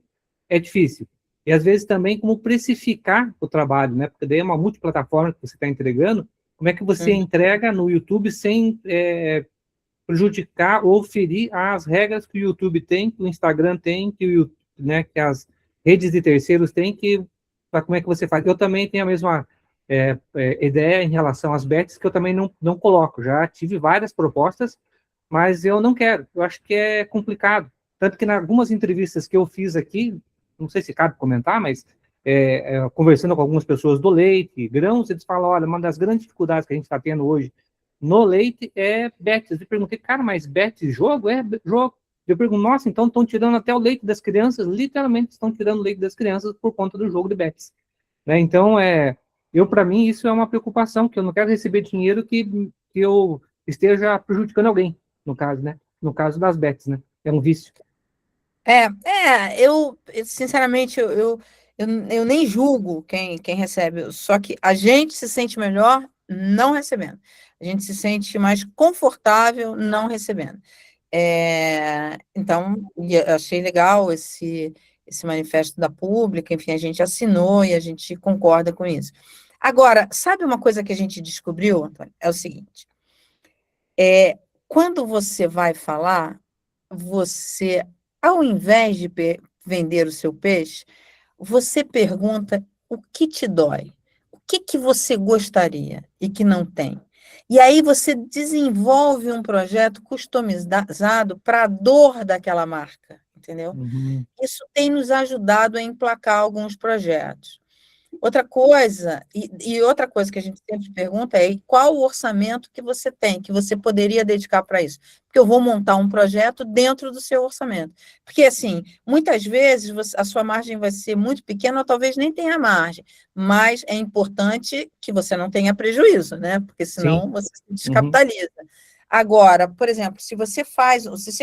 é difícil. E às vezes também como precificar o trabalho, né? Porque daí é uma multiplataforma que você está entregando, como é que você entrega no YouTube sem prejudicar ou ferir as regras que o YouTube tem, que o Instagram tem, que as redes de terceiros têm, como é que você faz? Eu também tenho a mesma ideia em relação às bets, que eu também não coloco. Já tive várias propostas, mas eu não quero. Eu acho que é complicado. Tanto que em algumas entrevistas que eu fiz aqui, não sei se cabe comentar, mas conversando com algumas pessoas do leite, grãos, eles falam, olha, uma das grandes dificuldades que a gente está tendo hoje no leite é bets. Eu perguntei, cara, mas bets, jogo? É jogo. Eu pergunto, nossa, então estão tirando até o leite das crianças, literalmente estão tirando o leite das crianças por conta do jogo de bets. Né? Então, para mim, isso é uma preocupação, que eu não quero receber dinheiro que eu esteja prejudicando alguém, no caso, né? No caso das bets, né? É um vício. Eu sinceramente, eu nem julgo quem recebe, só que a gente se sente melhor não recebendo. A gente se sente mais confortável não recebendo. Então, eu achei legal esse manifesto da Pública, enfim, a gente assinou e a gente concorda com isso. Agora, sabe uma coisa que a gente descobriu, Antônio? É o seguinte, quando você vai falar, você, ao invés de vender o seu peixe, você pergunta o que te dói, o que você gostaria e que não tem. E aí você desenvolve um projeto customizado para a dor daquela marca, entendeu? Isso tem nos ajudado a emplacar alguns projetos. Outra coisa, e outra coisa que a gente sempre pergunta é qual o orçamento que você tem, que você poderia dedicar para isso? Porque eu vou montar um projeto dentro do seu orçamento. Porque, assim, muitas vezes a sua margem vai ser muito pequena, ou talvez nem tenha margem, mas é importante que você não tenha prejuízo, né? Porque senão você se descapitaliza. Agora, por exemplo, se você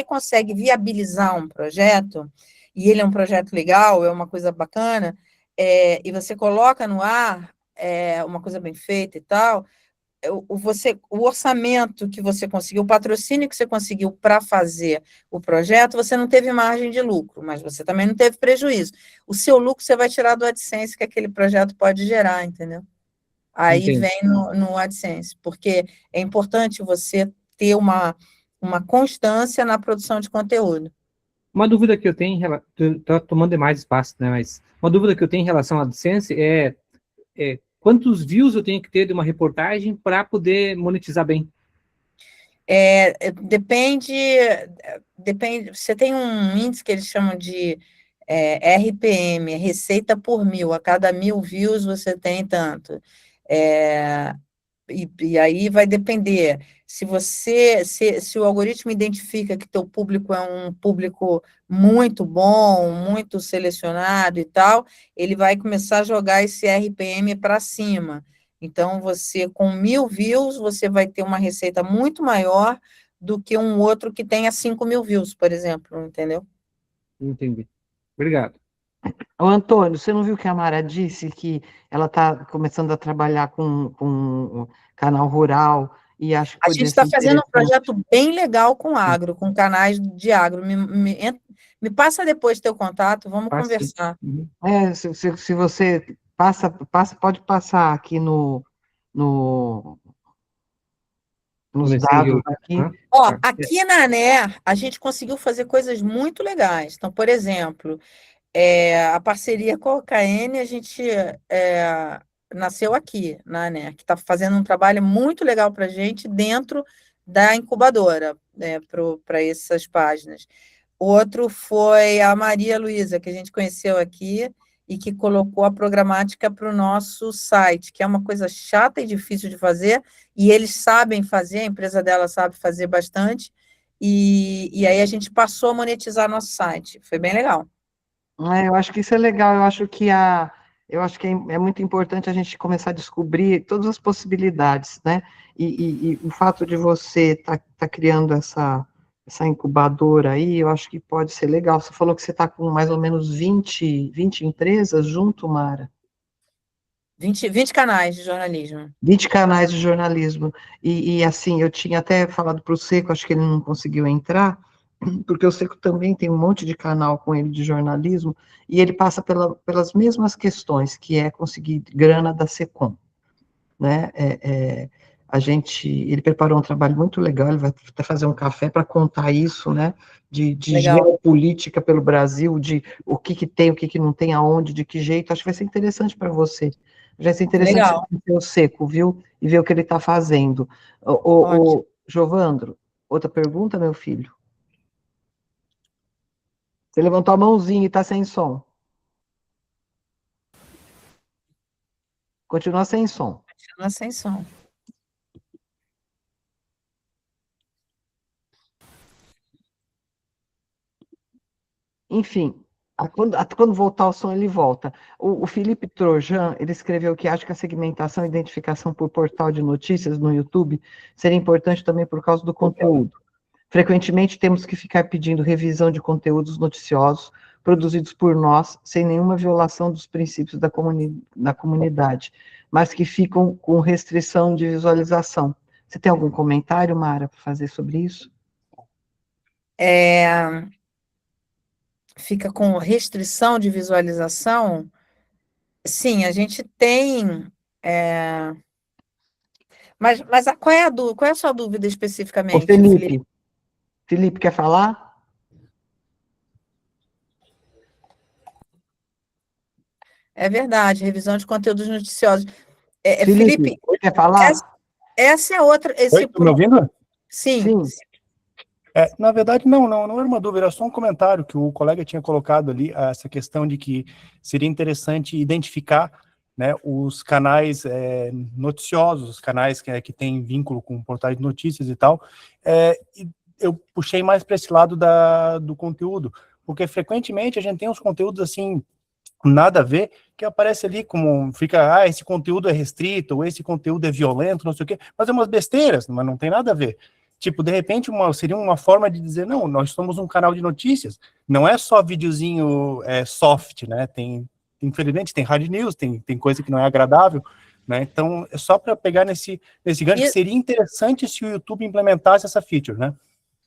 consegue viabilizar um projeto, e ele é um projeto legal, é uma coisa bacana, e você coloca no ar uma coisa bem feita e tal, o orçamento que você conseguiu, o patrocínio que você conseguiu para fazer o projeto, você não teve margem de lucro, mas você também não teve prejuízo. O seu lucro você vai tirar do AdSense que aquele projeto pode gerar, entendeu? Aí vem no AdSense, porque é importante você ter uma constância na produção de conteúdo. Uma dúvida que eu tenho, está tomando demais espaço, né? Mas uma dúvida que eu tenho em relação à AdSense é quantos views eu tenho que ter de uma reportagem para poder monetizar bem? Depende. Você tem um índice que eles chamam de RPM, receita por mil. A cada 1.000 views você tem tanto. E aí vai depender. Se o algoritmo identifica que teu público é um público muito bom, muito selecionado e tal, ele vai começar a jogar esse RPM para cima. Então, você, com 1.000 views, você vai ter uma receita muito maior do que um outro que tenha 5.000 views, por exemplo, entendeu? Entendi. Obrigado. Ô, Antônio, você não viu que a Mara disse que ela está começando a trabalhar com canal rural e acho que A gente poderia está ser fazendo um interessante. projeto bem legal com agro, com canais de agro. Me passa depois teu contato, vamos Faz sim. conversar. Uhum. Se você pode passar aqui no, nos dados Messenger. aqui. Hã? Ó, Tá. aqui na ANER, a gente conseguiu fazer coisas muito legais. Então, por exemplo, a parceria com a OKN, a gente nasceu aqui na ANER, que está fazendo um trabalho muito legal para a gente dentro da incubadora, né, para essas páginas. Outro foi a Maria Luísa, que a gente conheceu aqui e que colocou a programática para o nosso site, que é uma coisa chata e difícil de fazer, e eles sabem fazer, a empresa dela sabe fazer bastante, e aí a gente passou a monetizar nosso site. Foi bem legal. Eu acho que isso é legal, eu acho que é muito importante a gente começar a descobrir todas as possibilidades, né? E o fato de você tá criando essa incubadora aí, eu acho que pode ser legal. Você falou que você está com mais ou menos 20 empresas junto, Mara? 20 canais de jornalismo. 20 canais de jornalismo. Assim, eu tinha até falado para o Seco, acho que ele não conseguiu entrar, porque o Seco também tem um monte de canal com ele de jornalismo, e ele passa pelas mesmas questões, que é conseguir grana da Secom, né? Ele preparou um trabalho muito legal, ele vai até fazer um café para contar isso, né? De Legal. geopolítica pelo Brasil, de o que tem, o que não tem, aonde, de que jeito. Acho que vai ser interessante para você. Vai ser interessante Legal. você conhecer o Seco, viu? E ver o que ele está fazendo. Ótimo. Jovandro, outra pergunta, meu filho? Você levantou a mãozinha e está sem som. Continua sem som. Continua sem som. Enfim, quando voltar o som, ele volta. O Felipe Trojan, ele escreveu que acha que a segmentação e identificação por portal de notícias no YouTube seria importante também por causa do conteúdo. Frequentemente temos que ficar pedindo revisão de conteúdos noticiosos produzidos por nós, sem nenhuma violação dos princípios da comunidade, mas que ficam com restrição de visualização. Você tem algum comentário, Mara, para fazer sobre isso? Fica com restrição de visualização? Sim, a gente tem. Mas qual é a sua dúvida Ô, especificamente, Felipe? Felipe, quer falar? É verdade, revisão de conteúdos noticiosos. Felipe, Felipe, quer falar? essa é outra. Oi, tá me ouvindo? Sim. Na verdade, não era uma dúvida, era só um comentário que o colega tinha colocado ali, essa questão de que seria interessante identificar, né, os canais noticiosos, os canais que têm vínculo com portais de notícias e tal, e eu puxei mais para esse lado do conteúdo, porque frequentemente a gente tem uns conteúdos assim, nada a ver, que aparece ali como, esse conteúdo é restrito, ou esse conteúdo é violento, não sei o quê, mas é umas besteiras, mas não tem nada a ver. Tipo, de repente, seria uma forma de dizer, não, nós somos um canal de notícias, não é só videozinho soft, né, infelizmente tem hard news, tem coisa que não é agradável, né, então é só para pegar nesse gancho, que seria interessante se o YouTube implementasse essa feature, né.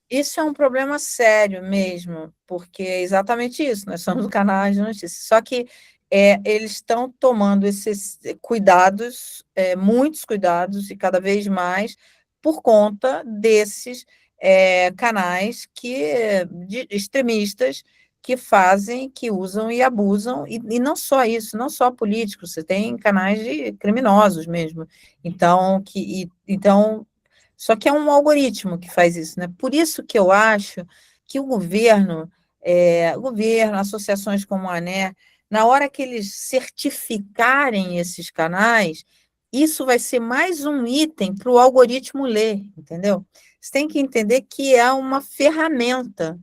Isso é um problema sério mesmo, porque é exatamente isso, nós somos um canal de notícias, só que eles estão tomando esses cuidados, muitos cuidados, e cada vez mais, por conta desses canais extremistas que fazem, que usam e abusam, e não só isso, não só políticos, você tem canais de criminosos mesmo, então, só que é um algoritmo que faz isso, né? Por isso que eu acho que o governo, associações como a ANER, na hora que eles certificarem esses canais, isso vai ser mais um item para o algoritmo ler, entendeu? Você tem que entender que é uma ferramenta.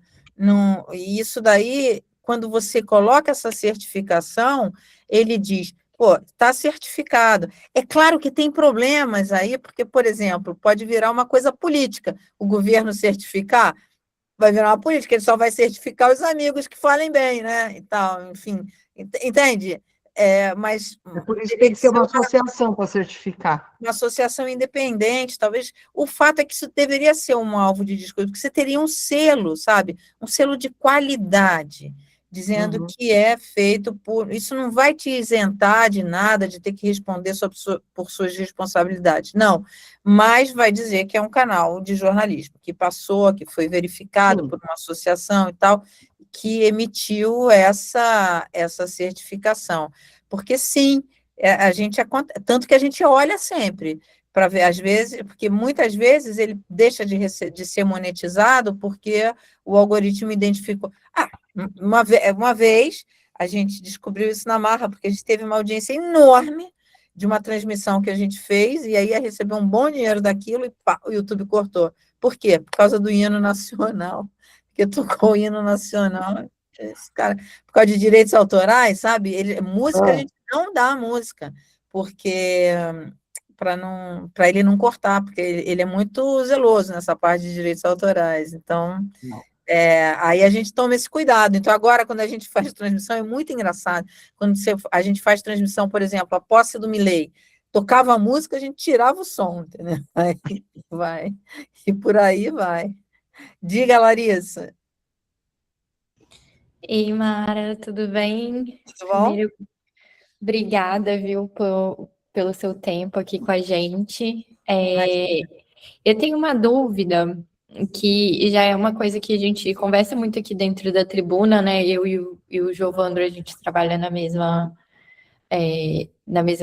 E isso daí, quando você coloca essa certificação, ele diz, pô, está certificado. É claro que tem problemas aí, porque, por exemplo, pode virar uma coisa política. O governo certificar, vai virar uma política, ele só vai certificar os amigos que falem bem, né? E tal, enfim, entende? mas É por isso que tem que ser uma associação para certificar. uma associação independente, talvez. O fato é que isso deveria ser um alvo de discussão, porque você teria um selo, sabe? Um selo de qualidade, dizendo que é feito por. Isso não vai te isentar de nada, de ter que responder por suas responsabilidades. Não, mas vai dizer que é um canal de jornalismo, que passou, que foi verificado por uma associação e tal, que emitiu essa certificação. Porque, sim, a gente tanto que a gente olha sempre para ver, às vezes, porque muitas vezes ele deixa de ser monetizado porque o algoritmo identificou. Uma vez a gente descobriu isso na marra, porque a gente teve uma audiência enorme de uma transmissão que a gente fez, e aí ia receber um bom dinheiro daquilo, e pá, o YouTube cortou. Por quê? Por causa do hino nacional, porque tocou o hino nacional. Esse cara, por causa de direitos autorais, sabe? Música, a gente não dá música, porque para ele não cortar, porque ele é muito zeloso nessa parte de direitos autorais. Então, aí a gente toma esse cuidado. Então, agora, quando a gente faz transmissão, é muito engraçado. Quando a gente faz transmissão, por exemplo, a posse do Milei, tocava a música, a gente tirava o som, entendeu? Aí vai. E por aí vai. Diga, Larissa. Ei, Mara, tudo bem? Tudo bom? Primeiro, obrigada, viu, pelo seu tempo aqui com a gente. Eu tenho uma dúvida, que já é uma coisa que a gente conversa muito aqui dentro da tribuna, né? Eu e o Giovandro, a gente trabalha na mesma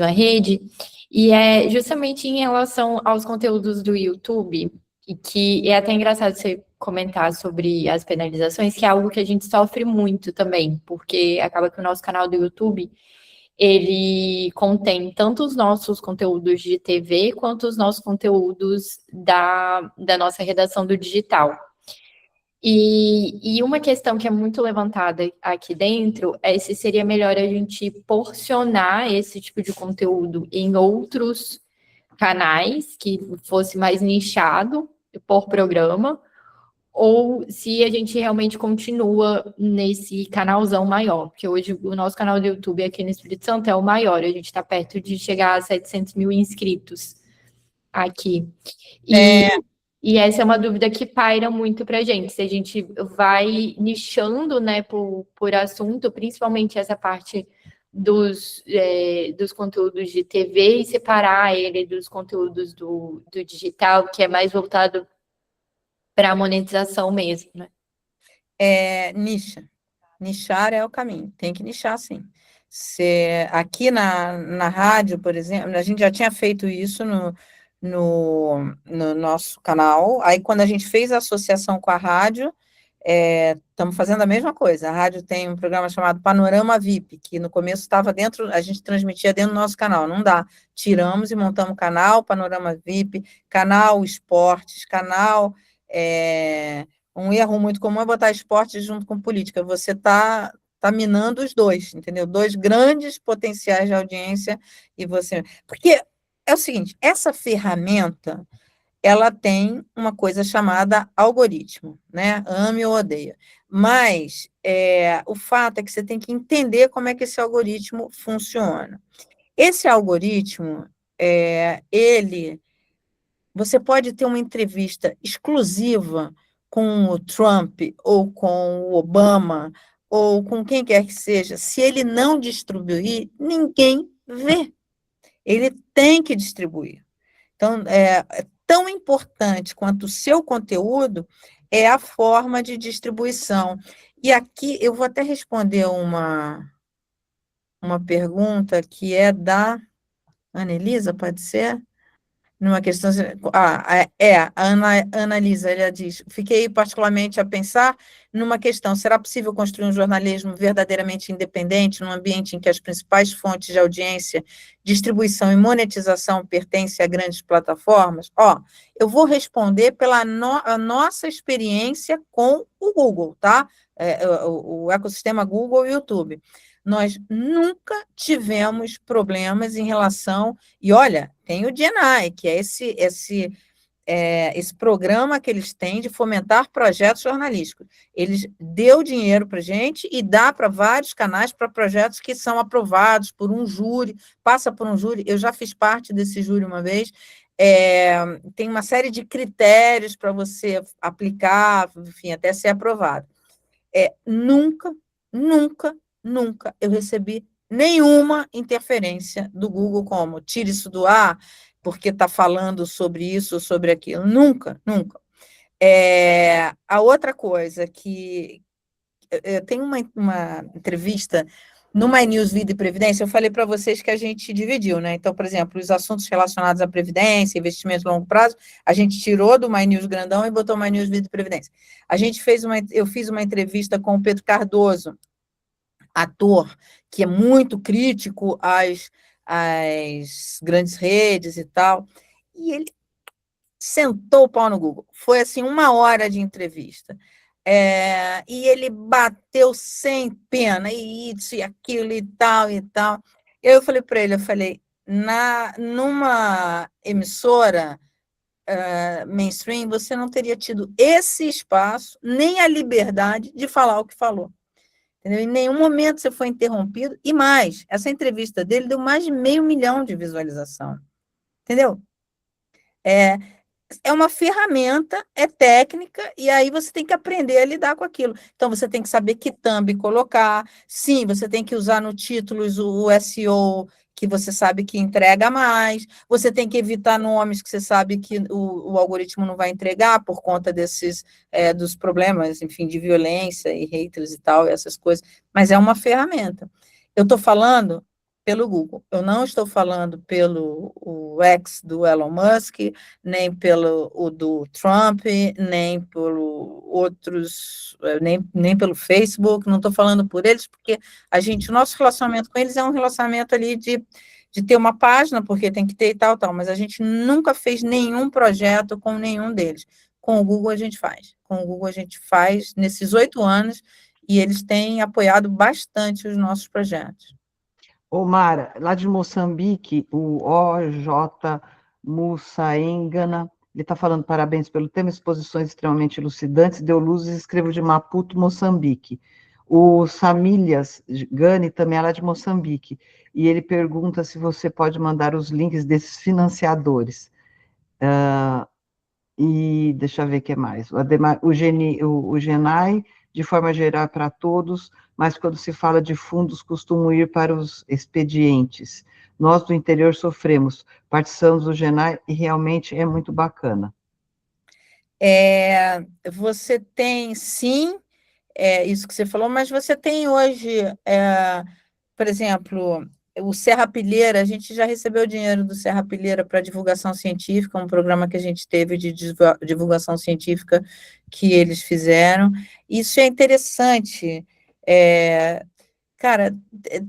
rede, e é justamente em relação aos conteúdos do YouTube, e que é até engraçado você comentar sobre as penalizações, que é algo que a gente sofre muito também, porque acaba que o nosso canal do YouTube, ele contém tanto os nossos conteúdos de TV, quanto os nossos conteúdos da nossa redação do digital. E uma questão que é muito levantada aqui dentro é se seria melhor a gente porcionar esse tipo de conteúdo em outros canais, que fosse mais nichado por programa, ou se a gente realmente continua nesse canalzão maior, porque hoje o nosso canal do YouTube aqui no Espírito Santo é o maior, a gente está perto de chegar a 700 mil inscritos aqui. E essa é uma dúvida que paira muito para a gente, se a gente vai nichando, né, por assunto, principalmente essa parte dos conteúdos de TV e separar ele dos conteúdos do digital, que é mais voltado para a monetização mesmo, né? Nichar é o caminho, tem que nichar, sim. Aqui na rádio, por exemplo, a gente já tinha feito isso no nosso canal, aí quando a gente fez a associação com a rádio, estamos fazendo a mesma coisa. A rádio tem um programa chamado Panorama VIP, que no começo estava dentro, a gente transmitia dentro do nosso canal, não dá. Tiramos e montamos o canal, Panorama VIP, canal Esportes, canal... um erro muito comum é botar esporte junto com política. Você está minando os dois, entendeu? Dois grandes potenciais de audiência e você... Porque é o seguinte, essa ferramenta, ela tem uma coisa chamada algoritmo, né? Ame ou odeia. Mas o fato é que você tem que entender como é que esse algoritmo funciona. Esse algoritmo, você pode ter uma entrevista exclusiva com o Trump, ou com o Obama, ou com quem quer que seja. Se ele não distribuir, ninguém vê. Ele tem que distribuir. Então, tão importante quanto o seu conteúdo é a forma de distribuição. E aqui eu vou até responder uma pergunta que é da Ana Elisa, pode ser? Numa questão... a Ana Lisa, ela diz, fiquei particularmente a pensar numa questão, será possível construir um jornalismo verdadeiramente independente num ambiente em que as principais fontes de audiência, distribuição e monetização pertencem a grandes plataformas? Eu vou responder pela nossa experiência com o Google, tá? O ecossistema Google e YouTube. Nós nunca tivemos problemas em relação... E olha, tem o DNI, que é esse programa que eles têm de fomentar projetos jornalísticos. Eles deu dinheiro para a gente e dá para vários canais para projetos que são aprovados por um júri, passa por um júri. Eu já fiz parte desse júri uma vez. Tem uma série de critérios para você aplicar, enfim, até ser aprovado. Nunca, nunca, nunca eu recebi nenhuma interferência do Google, como tire isso do ar, porque está falando sobre isso ou sobre aquilo. Nunca, nunca. A outra coisa que eu tenho uma entrevista no My News Vida e Previdência, eu falei para vocês que a gente dividiu, né? Então, por exemplo, os assuntos relacionados à Previdência, investimento a longo prazo, a gente tirou do My News grandão e botou My News Vida e Previdência. Eu fiz uma entrevista com o Pedro Cardoso, ator, que é muito crítico às grandes redes e tal, e ele sentou o pau no Google. Foi, assim, 1 hora de entrevista. E ele bateu sem pena, e isso e aquilo e tal e tal. Eu falei para ele, numa emissora mainstream, você não teria tido esse espaço, nem a liberdade de falar o que falou. Entendeu? Em nenhum momento você foi interrompido, e mais, essa entrevista dele deu mais de 500 mil de visualização. Entendeu? É uma ferramenta, é técnica, e aí você tem que aprender a lidar com aquilo. Então, você tem que saber que thumb colocar. Sim, você tem que usar no títulos o SEO, que você sabe que entrega mais. Você tem que evitar nomes que você sabe que o algoritmo não vai entregar por conta dos problemas, enfim, de violência e haters e tal, essas coisas. Mas é uma ferramenta. Eu estou falando pelo Google. Eu não estou falando pelo o X do Elon Musk, nem pelo o do Trump, nem pelo outros, nem pelo Facebook, não estou falando por eles, porque o nosso relacionamento com eles é um relacionamento ali de ter uma página, porque tem que ter e tal, mas a gente nunca fez nenhum projeto com nenhum deles. Com o Google a gente faz. Com o Google a gente faz nesses 8 anos, e eles têm apoiado bastante os nossos projetos. Ô, Mara, lá de Moçambique, o OJ Mussaengana, ele está falando parabéns pelo tema, exposições extremamente elucidantes, deu luz e escrevo de Maputo, Moçambique. O Samilhas Gani também é lá de Moçambique, e ele pergunta se você pode mandar os links desses financiadores. E deixa eu ver o que mais. O Genai, de forma geral, para todos, mas quando se fala de fundos, costumam ir para os expedientes. Nós do interior sofremos, participamos do Genai e realmente é muito bacana. Você tem, sim, isso que você falou, mas você tem hoje, por exemplo, o Serra Pilheira, a gente já recebeu dinheiro do Serra Pilheira para divulgação científica, um programa que a gente teve de divulgação científica que eles fizeram. Isso é interessante. Cara,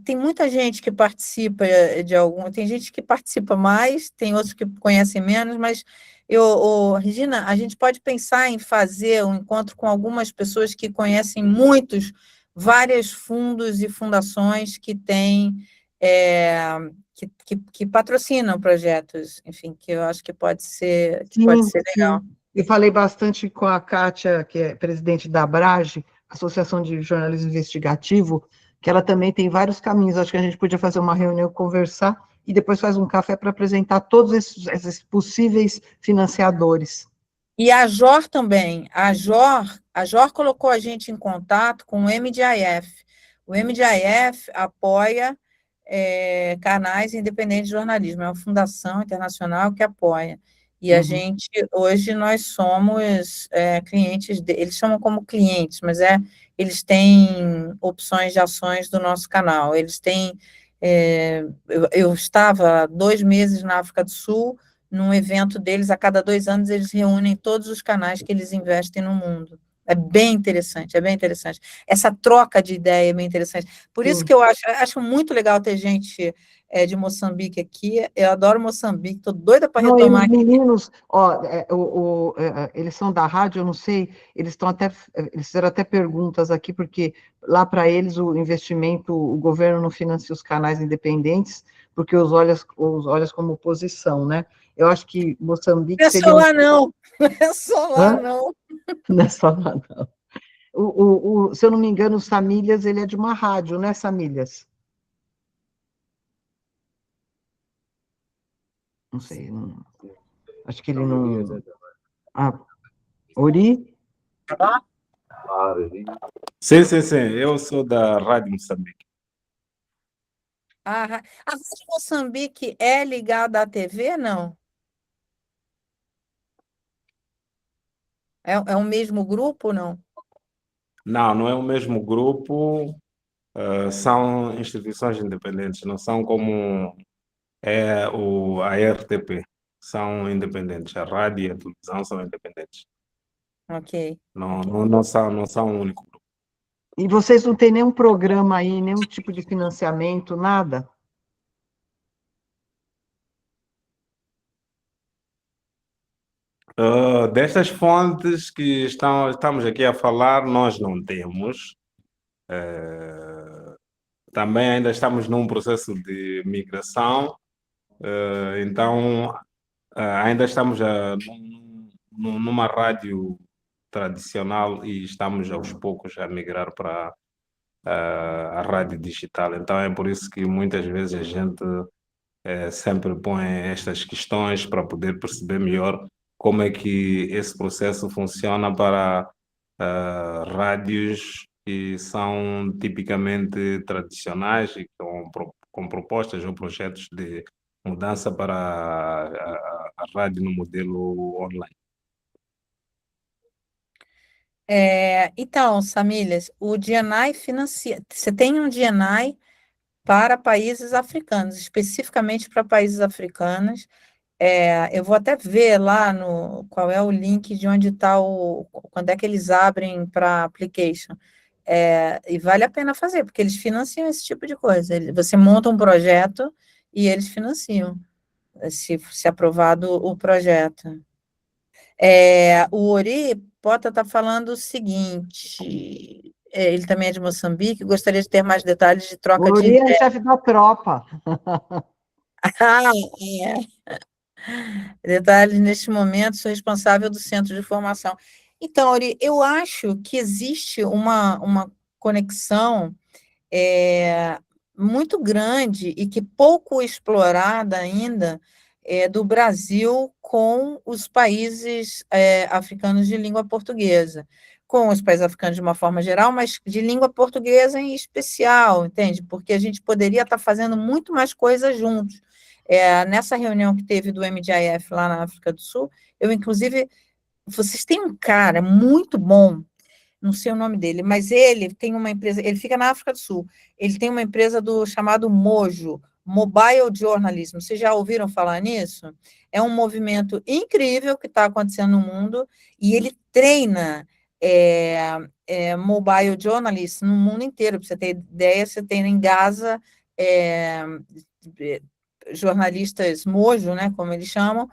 tem muita gente que participa tem gente que participa mais, tem outros que conhecem menos, mas Regina, a gente pode pensar em fazer um encontro com algumas pessoas que conhecem vários fundos e fundações que têm, que patrocinam projetos, enfim, que eu acho que pode ser legal. Sim. Eu falei bastante com a Kátia, que é presidente da ABRAGE, Associação de Jornalismo Investigativo, que ela também tem vários caminhos. Acho que a gente podia fazer uma reunião, conversar, e depois faz um café para apresentar todos esses possíveis financiadores. E a JOR também. A JOR colocou a gente em contato com o MDIF. O MDIF apoia canais independentes de jornalismo. É uma fundação internacional que apoia. E a gente, hoje, nós somos clientes, eles chamam como clientes, mas eles têm opções de ações do nosso canal. Eles têm, eu estava 2 meses na África do Sul, num evento deles, a cada 2 anos, eles reúnem todos os canais que eles investem no mundo. É bem interessante, é bem interessante. Essa troca de ideia é bem interessante. Por isso que eu acho muito legal ter gente de Moçambique aqui. Eu adoro Moçambique, estou doida para retomar. Os meninos, eles são da rádio, eu não sei, eles fizeram até perguntas aqui, porque lá para eles o investimento, o governo não financia os canais independentes, porque os olhas como oposição, né? Eu acho que Moçambique Não é seria só lá, não. Não é só lá, Hã? não. Não é só lá, não. Se eu não me engano, o Samilhas, ele é de uma rádio, né, Samilhas? Não sei, acho que ele não... Ah, Ori? Sim, sim, sim. Eu sou da Rádio Moçambique. A Rádio Moçambique é ligada à TV, não? É o mesmo grupo, não? Não, não é o mesmo grupo, são instituições independentes, não são como a RTP. São independentes. A rádio e a televisão são independentes. Ok. Não são um único grupo. E vocês não têm nenhum programa aí, nenhum tipo de financiamento, nada? Destas fontes que estamos aqui a falar, nós não temos. Também ainda estamos num processo de migração, então ainda estamos numa rádio tradicional e estamos aos poucos a migrar para a rádio digital. Então é por isso que muitas vezes a gente sempre põe estas questões para poder perceber melhor como é que esse processo funciona para rádios que são tipicamente tradicionais e com propostas ou projetos de mudança para a rádio no modelo online. Então, Samílias, o DNI financia. Você tem um DNI para países africanos, especificamente para países africanos. Eu vou até ver lá qual é o link de onde está quando é que eles abrem para application. E vale a pena fazer, porque eles financiam esse tipo de coisa. Você monta um projeto e eles financiam, se aprovado o projeto. O Ori Pota está falando o seguinte: ele também é de Moçambique, gostaria de ter mais detalhes de O troca de Ori é ideias. chefe da tropa. Ah, detalhes neste momento, sou responsável do centro de formação. Então, Ori, eu acho que existe uma conexão muito grande e que pouco explorada ainda do Brasil com os países africanos de língua portuguesa, com os países africanos de uma forma geral, mas de língua portuguesa em especial, entende? Porque a gente poderia estar fazendo muito mais coisas juntos. Nessa reunião que teve do MDIF lá na África do Sul, eu, inclusive, vocês têm um cara muito bom, não sei o nome dele, mas ele tem uma empresa, ele fica na África do Sul, ele tem uma empresa chamado Mojo, Mobile Journalism. Vocês já ouviram falar nisso? É um movimento incrível que está acontecendo no mundo, e ele treina mobile journalists no mundo inteiro. Para você ter ideia, você tem em Gaza jornalistas Mojo, né, como eles chamam,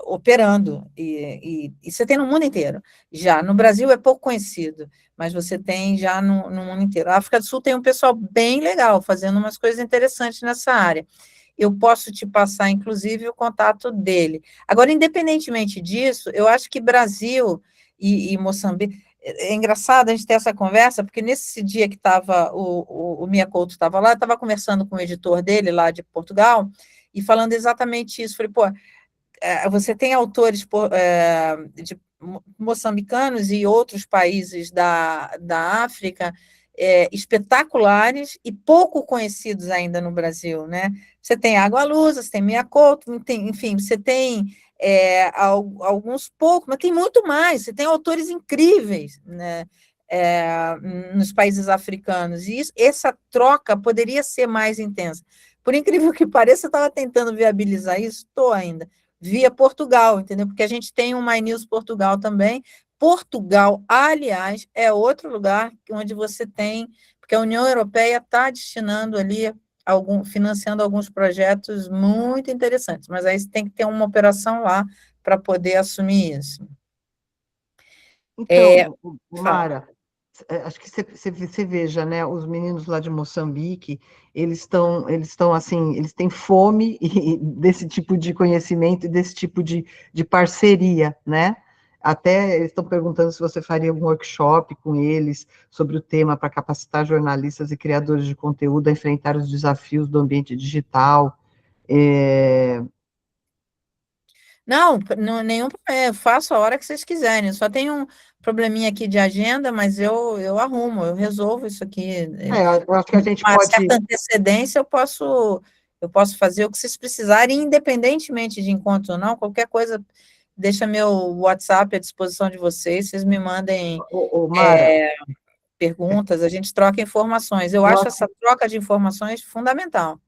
operando, e você tem no mundo inteiro. Já no Brasil é pouco conhecido, mas você tem já no mundo inteiro. A África do Sul tem um pessoal bem legal, fazendo umas coisas interessantes nessa área. Eu posso te passar, inclusive, o contato dele. Agora, independentemente disso, eu acho que Brasil e Moçambique... É engraçado a gente ter essa conversa, porque nesse dia que estava o Mia Couto estava lá, eu estava conversando com o editor dele lá de Portugal, e falando exatamente isso. Falei, pô, você tem autores de moçambicanos e outros países da África espetaculares e pouco conhecidos ainda no Brasil, né? Você tem Água Lusa, você tem Mia Couto, enfim, você tem alguns poucos, mas tem muito mais, você tem autores incríveis, né? Nos países africanos, e essa troca poderia ser mais intensa. Por incrível que pareça, eu estava tentando viabilizar isso, estou ainda, via Portugal, entendeu? Porque a gente tem um My News Portugal também. Portugal, aliás, é outro lugar onde você tem, porque a União Europeia está destinando ali, financiando alguns projetos muito interessantes, mas aí você tem que ter uma operação lá para poder assumir isso. Então, Fala. Mara, acho que você veja, né, os meninos lá de Moçambique, eles estão assim, eles têm fome desse tipo de conhecimento e desse tipo de parceria, né? Até eles estão perguntando se você faria algum workshop com eles sobre o tema para capacitar jornalistas e criadores de conteúdo a enfrentar os desafios do ambiente digital. Não, nenhum problema, eu faço a hora que vocês quiserem. Só tem um probleminha aqui de agenda, mas eu arrumo, eu resolvo isso aqui. Eu acho que a gente Uma pode... certa antecedência, eu posso fazer o que vocês precisarem, independentemente de encontro ou não, qualquer coisa, deixa meu WhatsApp à disposição de vocês me mandem Mara, perguntas, a gente troca informações. Eu acho essa troca de informações fundamental.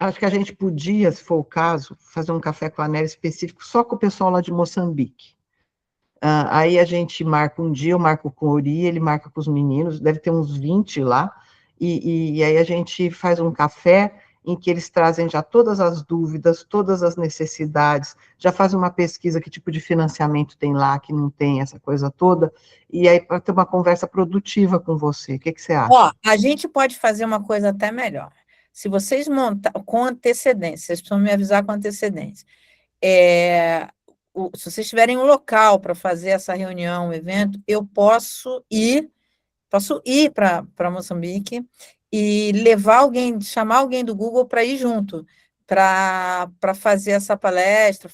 acho que a gente podia, se for o caso, fazer um café com a Nélia específico só com o pessoal lá de Moçambique. Aí a gente marca um dia, eu marco com o Ori, ele marca com os meninos, deve ter uns 20 lá, e aí a gente faz um café em que eles trazem já todas as dúvidas, todas as necessidades, já fazem uma pesquisa que tipo de financiamento tem lá, que não tem, essa coisa toda, e aí para ter uma conversa produtiva com você. O que você acha? Ó, a gente pode fazer uma coisa até melhor. Se vocês montarem com antecedência, vocês precisam me avisar com antecedência. Se vocês tiverem um local para fazer essa reunião, um evento, eu posso ir para Moçambique e chamar alguém do Google para ir junto, para fazer essa palestra,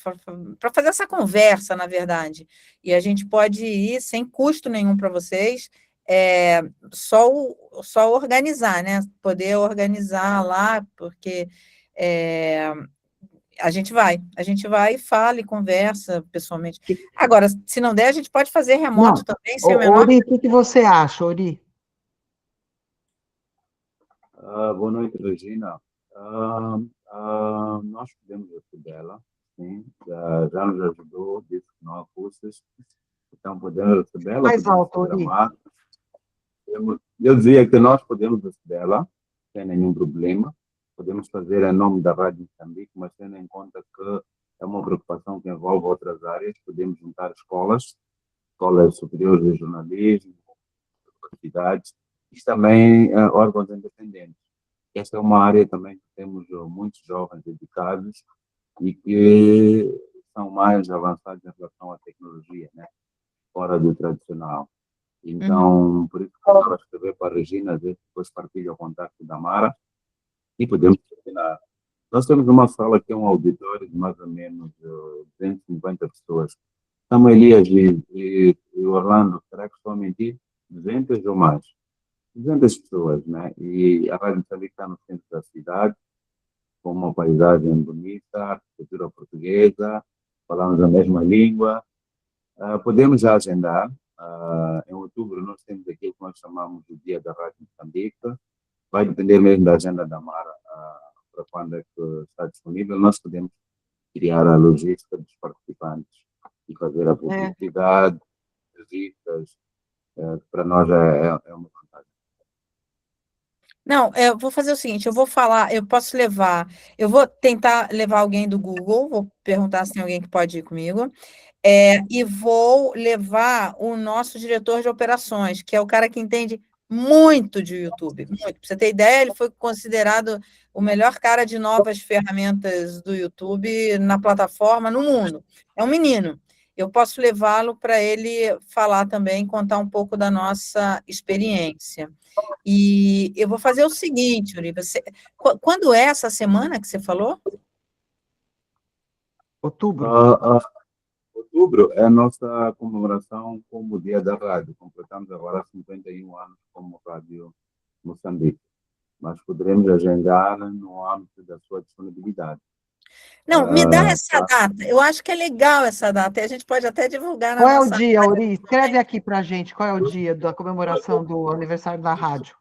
para fazer essa conversa, na verdade. E a gente pode ir sem custo nenhum para vocês, só organizar, né? Poder organizar lá, porque a gente vai e fala e conversa pessoalmente. Agora, se não der, a gente pode fazer remoto também, sem o menor... Ori, o que você acha, Ori? Boa noite, Regina. Nós podemos recebê-la, sim, já nos ajudou, disse que não há custos, então podemos recebê-la. Mais alto, Ori. Eu dizia que nós podemos recebê-la, sem nenhum problema, podemos fazer em nome da Rádio Moçambique, mas tendo em conta que é uma preocupação que envolve outras áreas, podemos juntar escolas superiores de jornalismo, universidades, e também órgãos independentes. Essa é uma área também que temos muitos jovens dedicados e que são mais avançados em relação à tecnologia, né? Fora do tradicional. Então, por isso que eu vou escrever para a Regina, depois partilho o contato da Mara e podemos terminar. Nós temos uma sala que é um auditório de mais ou menos 250 pessoas. São Elias e Orlando, será que estou a mentir? 200 ou mais. 200 pessoas, né? E a Rádio Moçambique está no centro da cidade, com uma paisagem bonita, arquitetura portuguesa, falamos a mesma língua. Podemos já agendar. Em outubro nós temos aquilo que nós chamamos de Dia da Rádio Moçambique. Vai depender mesmo da agenda da Mara, para quando é que está disponível. Nós podemos criar a logística dos participantes e fazer a publicidade, visitas, para nós é uma vantagem. Não, eu vou fazer o seguinte, eu vou tentar levar alguém do Google, vou perguntar se tem alguém que pode ir comigo, e vou levar o nosso diretor de operações, que é o cara que entende muito de YouTube, muito. Para você ter ideia, ele foi considerado o melhor cara de novas ferramentas do YouTube na plataforma, no mundo. É um menino. Eu posso levá-lo para ele falar também, contar um pouco da nossa experiência. E eu vou fazer o seguinte, Uri, quando é essa semana que você falou? Outubro. Outubro é a nossa comemoração como Dia da Rádio. Completamos agora 51 anos como Rádio Moçambique. Mas poderemos agendar no âmbito da sua disponibilidade. Não, me dá essa data. Eu acho que é legal essa data. E a gente pode até divulgar na Qual é nossa... o dia, Uri? Escreve aqui para a gente. Qual é o dia da comemoração do aniversário da rádio?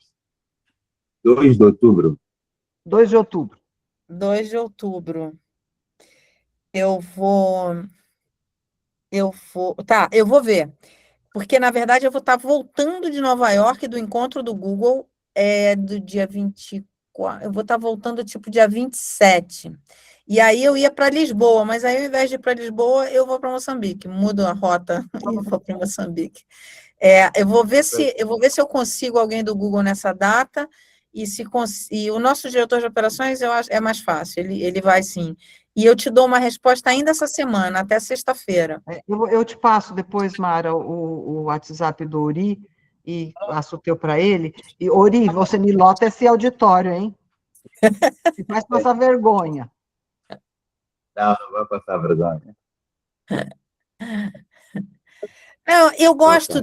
2 de outubro. 2 de outubro. 2 de outubro. Eu vou ver. Porque, na verdade, eu vou estar voltando de Nova York do encontro do Google do dia 24. Eu vou estar voltando, tipo, dia 27. E aí eu ia para Lisboa, mas aí, ao invés de ir para Lisboa, eu vou para Moçambique. Mudo a rota e vou para Moçambique. Eu vou ver se eu consigo alguém do Google nessa data, e o nosso diretor de operações, eu acho, é mais fácil, ele vai sim. E eu te dou uma resposta ainda essa semana, até sexta-feira. Eu te passo depois, Mara, o WhatsApp do Ori, e passo o teu para ele. E, Ori, você me lota esse auditório, hein? E faz passar vergonha. Não, não vai passar vergonha. Não, eu gosto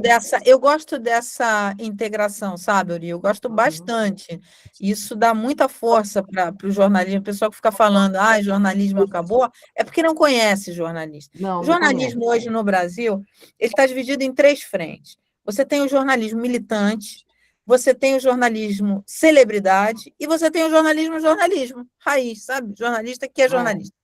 dessa integração, sabe, Uri? Eu gosto bastante. Isso dá muita força para o jornalismo. O pessoal que fica falando, jornalismo acabou, é porque não conhece jornalismo. Não, O não conhece. jornalismo hoje no Brasil, ele está dividido em 3 frentes. Você tem o jornalismo militante, você tem o jornalismo celebridade e você tem o jornalismo raiz, sabe? Jornalista que é jornalista.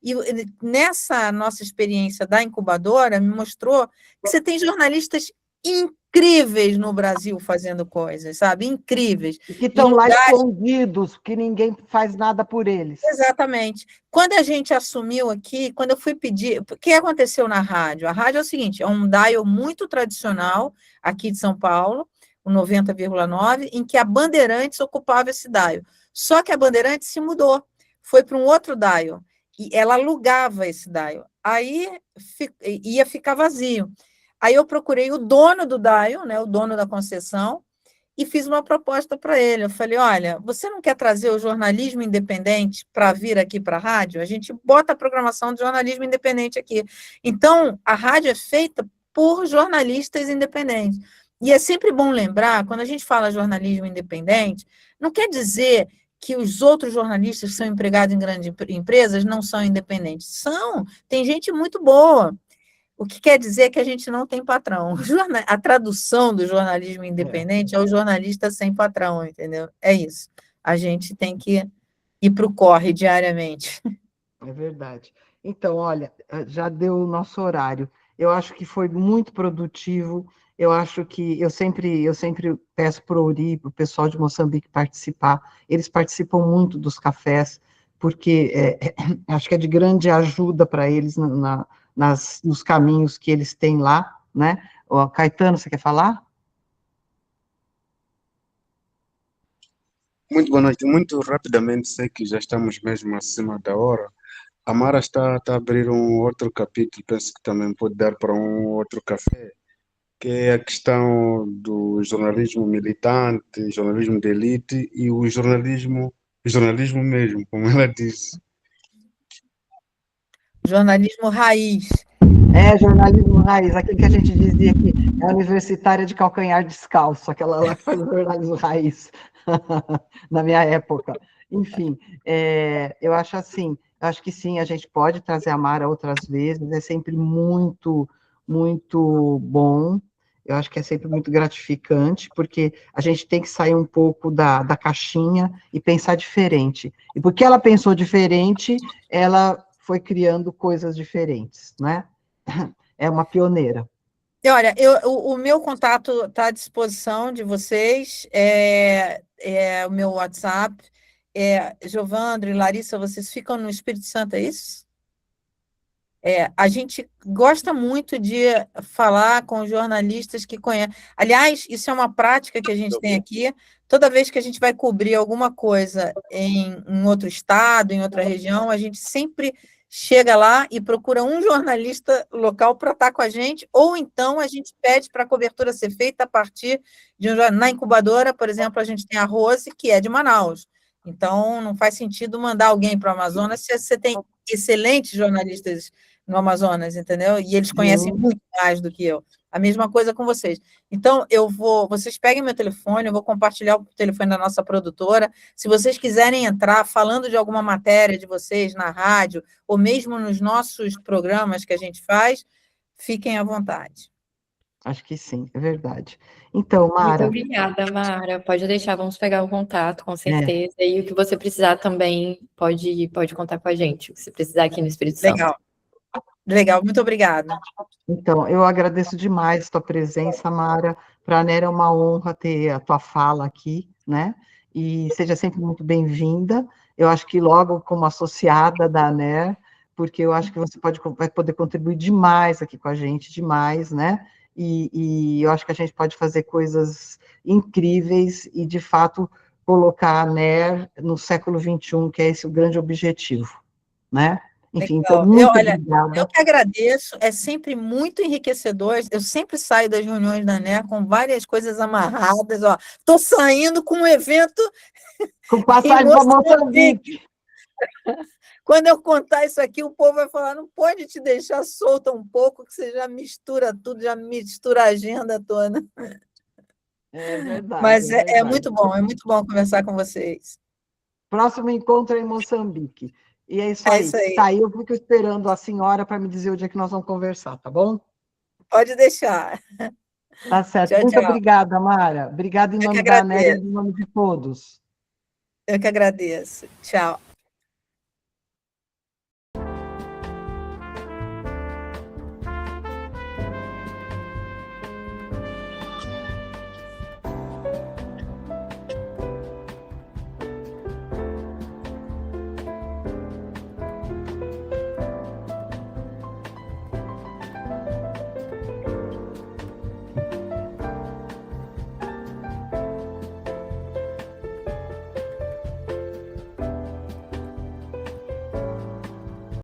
E nessa nossa experiência da incubadora, me mostrou que você tem jornalistas incríveis no Brasil fazendo coisas, sabe? Incríveis. E que estão lá escondidos, que ninguém faz nada por eles. Exatamente. Quando a gente assumiu aqui, quando eu fui pedir... O que aconteceu na rádio? A rádio é o seguinte, é um dial muito tradicional aqui de São Paulo, o 90,9, em que a Bandeirantes ocupava esse dial. Só que a Bandeirantes se mudou, foi para um outro dial. E ela alugava esse dial. Aí ia ficar vazio. Aí eu procurei o dono do dial, né, o dono da concessão, e fiz uma proposta para ele. Eu falei, olha, você não quer trazer o jornalismo independente para vir aqui para a rádio? A gente bota a programação de jornalismo independente aqui. Então, a rádio é feita por jornalistas independentes. E é sempre bom lembrar, quando a gente fala jornalismo independente, não quer dizer que os outros jornalistas que são empregados em grandes empresas não são independentes. São, tem gente muito boa. O que quer dizer é que a gente não tem patrão. A tradução do jornalismo independente é o jornalista sem patrão, entendeu? É isso. A gente tem que ir para o corre diariamente. É verdade. Então, olha, já deu o nosso horário. Eu acho que foi muito produtivo. Eu acho que eu sempre peço para o Ori, para o pessoal de Moçambique participar. Eles participam muito dos cafés, porque acho que é de grande ajuda para eles nos caminhos que eles têm lá, né? Caetano, você quer falar? Muito boa noite. Muito rapidamente, sei que já estamos mesmo acima da hora. A Mara está a abrir um outro capítulo, penso que também pode dar para um outro café, que é a questão do jornalismo militante, jornalismo de elite e o jornalismo mesmo, como ela disse. Jornalismo raiz. Jornalismo raiz, aquilo que a gente dizia que é a universitária de calcanhar descalço, aquela lá que faz o jornalismo raiz, na minha época. Enfim, eu acho assim, acho que sim, a gente pode trazer a Mara outras vezes, é sempre muito, muito bom. Eu acho que é sempre muito gratificante, porque a gente tem que sair um pouco da caixinha e pensar diferente. E porque ela pensou diferente, ela foi criando coisas diferentes, né? É uma pioneira. E olha, o meu contato está à disposição de vocês, o meu WhatsApp, Giovandro e Larissa, vocês ficam no Espírito Santo, é isso? A gente gosta muito de falar com jornalistas que conhecem. Aliás, isso é uma prática que a gente tem aqui. Toda vez que a gente vai cobrir alguma coisa em outro estado, em outra região, a gente sempre chega lá e procura um jornalista local para estar com a gente, ou então a gente pede para a cobertura ser feita a partir de na incubadora, por exemplo, a gente tem a Rose, que é de Manaus. Então, não faz sentido mandar alguém para o Amazonas se você tem excelentes jornalistas no Amazonas, entendeu? E eles conhecem muito mais do que eu. A mesma coisa com vocês. Então, vocês peguem meu telefone, eu vou compartilhar o telefone da nossa produtora. Se vocês quiserem entrar falando de alguma matéria de vocês na rádio, ou mesmo nos nossos programas que a gente faz, fiquem à vontade. Acho que sim, é verdade. Então, Mara... Muito obrigada, Mara. Pode deixar, vamos pegar o contato, com certeza. E o que você precisar também, pode contar com a gente, o que você precisar aqui no Espírito Santo. Legal, muito obrigada. Então, eu agradeço demais a tua presença, Mara. Para a NER é uma honra ter a tua fala aqui, né? E seja sempre muito bem-vinda. Eu acho que logo como associada da ANER, porque eu acho que você vai poder contribuir demais aqui com a gente, demais, né? e eu acho que a gente pode fazer coisas incríveis e, de fato, colocar a NER no século XXI, que é esse o grande objetivo, né? Enfim, então, Legal. muito Olha, obrigada. eu que agradeço, é sempre muito enriquecedor. Eu sempre saio das reuniões da NER com várias coisas amarradas. Ó, estou saindo com um evento Com em passagem para Moçambique. Moçambique. Quando eu contar isso aqui, o povo vai falar: não pode te deixar solta um pouco, que você já mistura tudo, já mistura a agenda toda. É verdade, Mas é é verdade. é muito bom conversar com vocês. Próximo encontro é em Moçambique. E é isso É aí. isso aí. Tá, aí eu fico esperando a senhora para me dizer o dia que nós vamos conversar, tá bom? Pode deixar. Tá certo. Tchau, Muito tchau. obrigada, Mara. Obrigada em Eu que nome da ANER e agradeço. em nome de todos. Eu que agradeço. Tchau.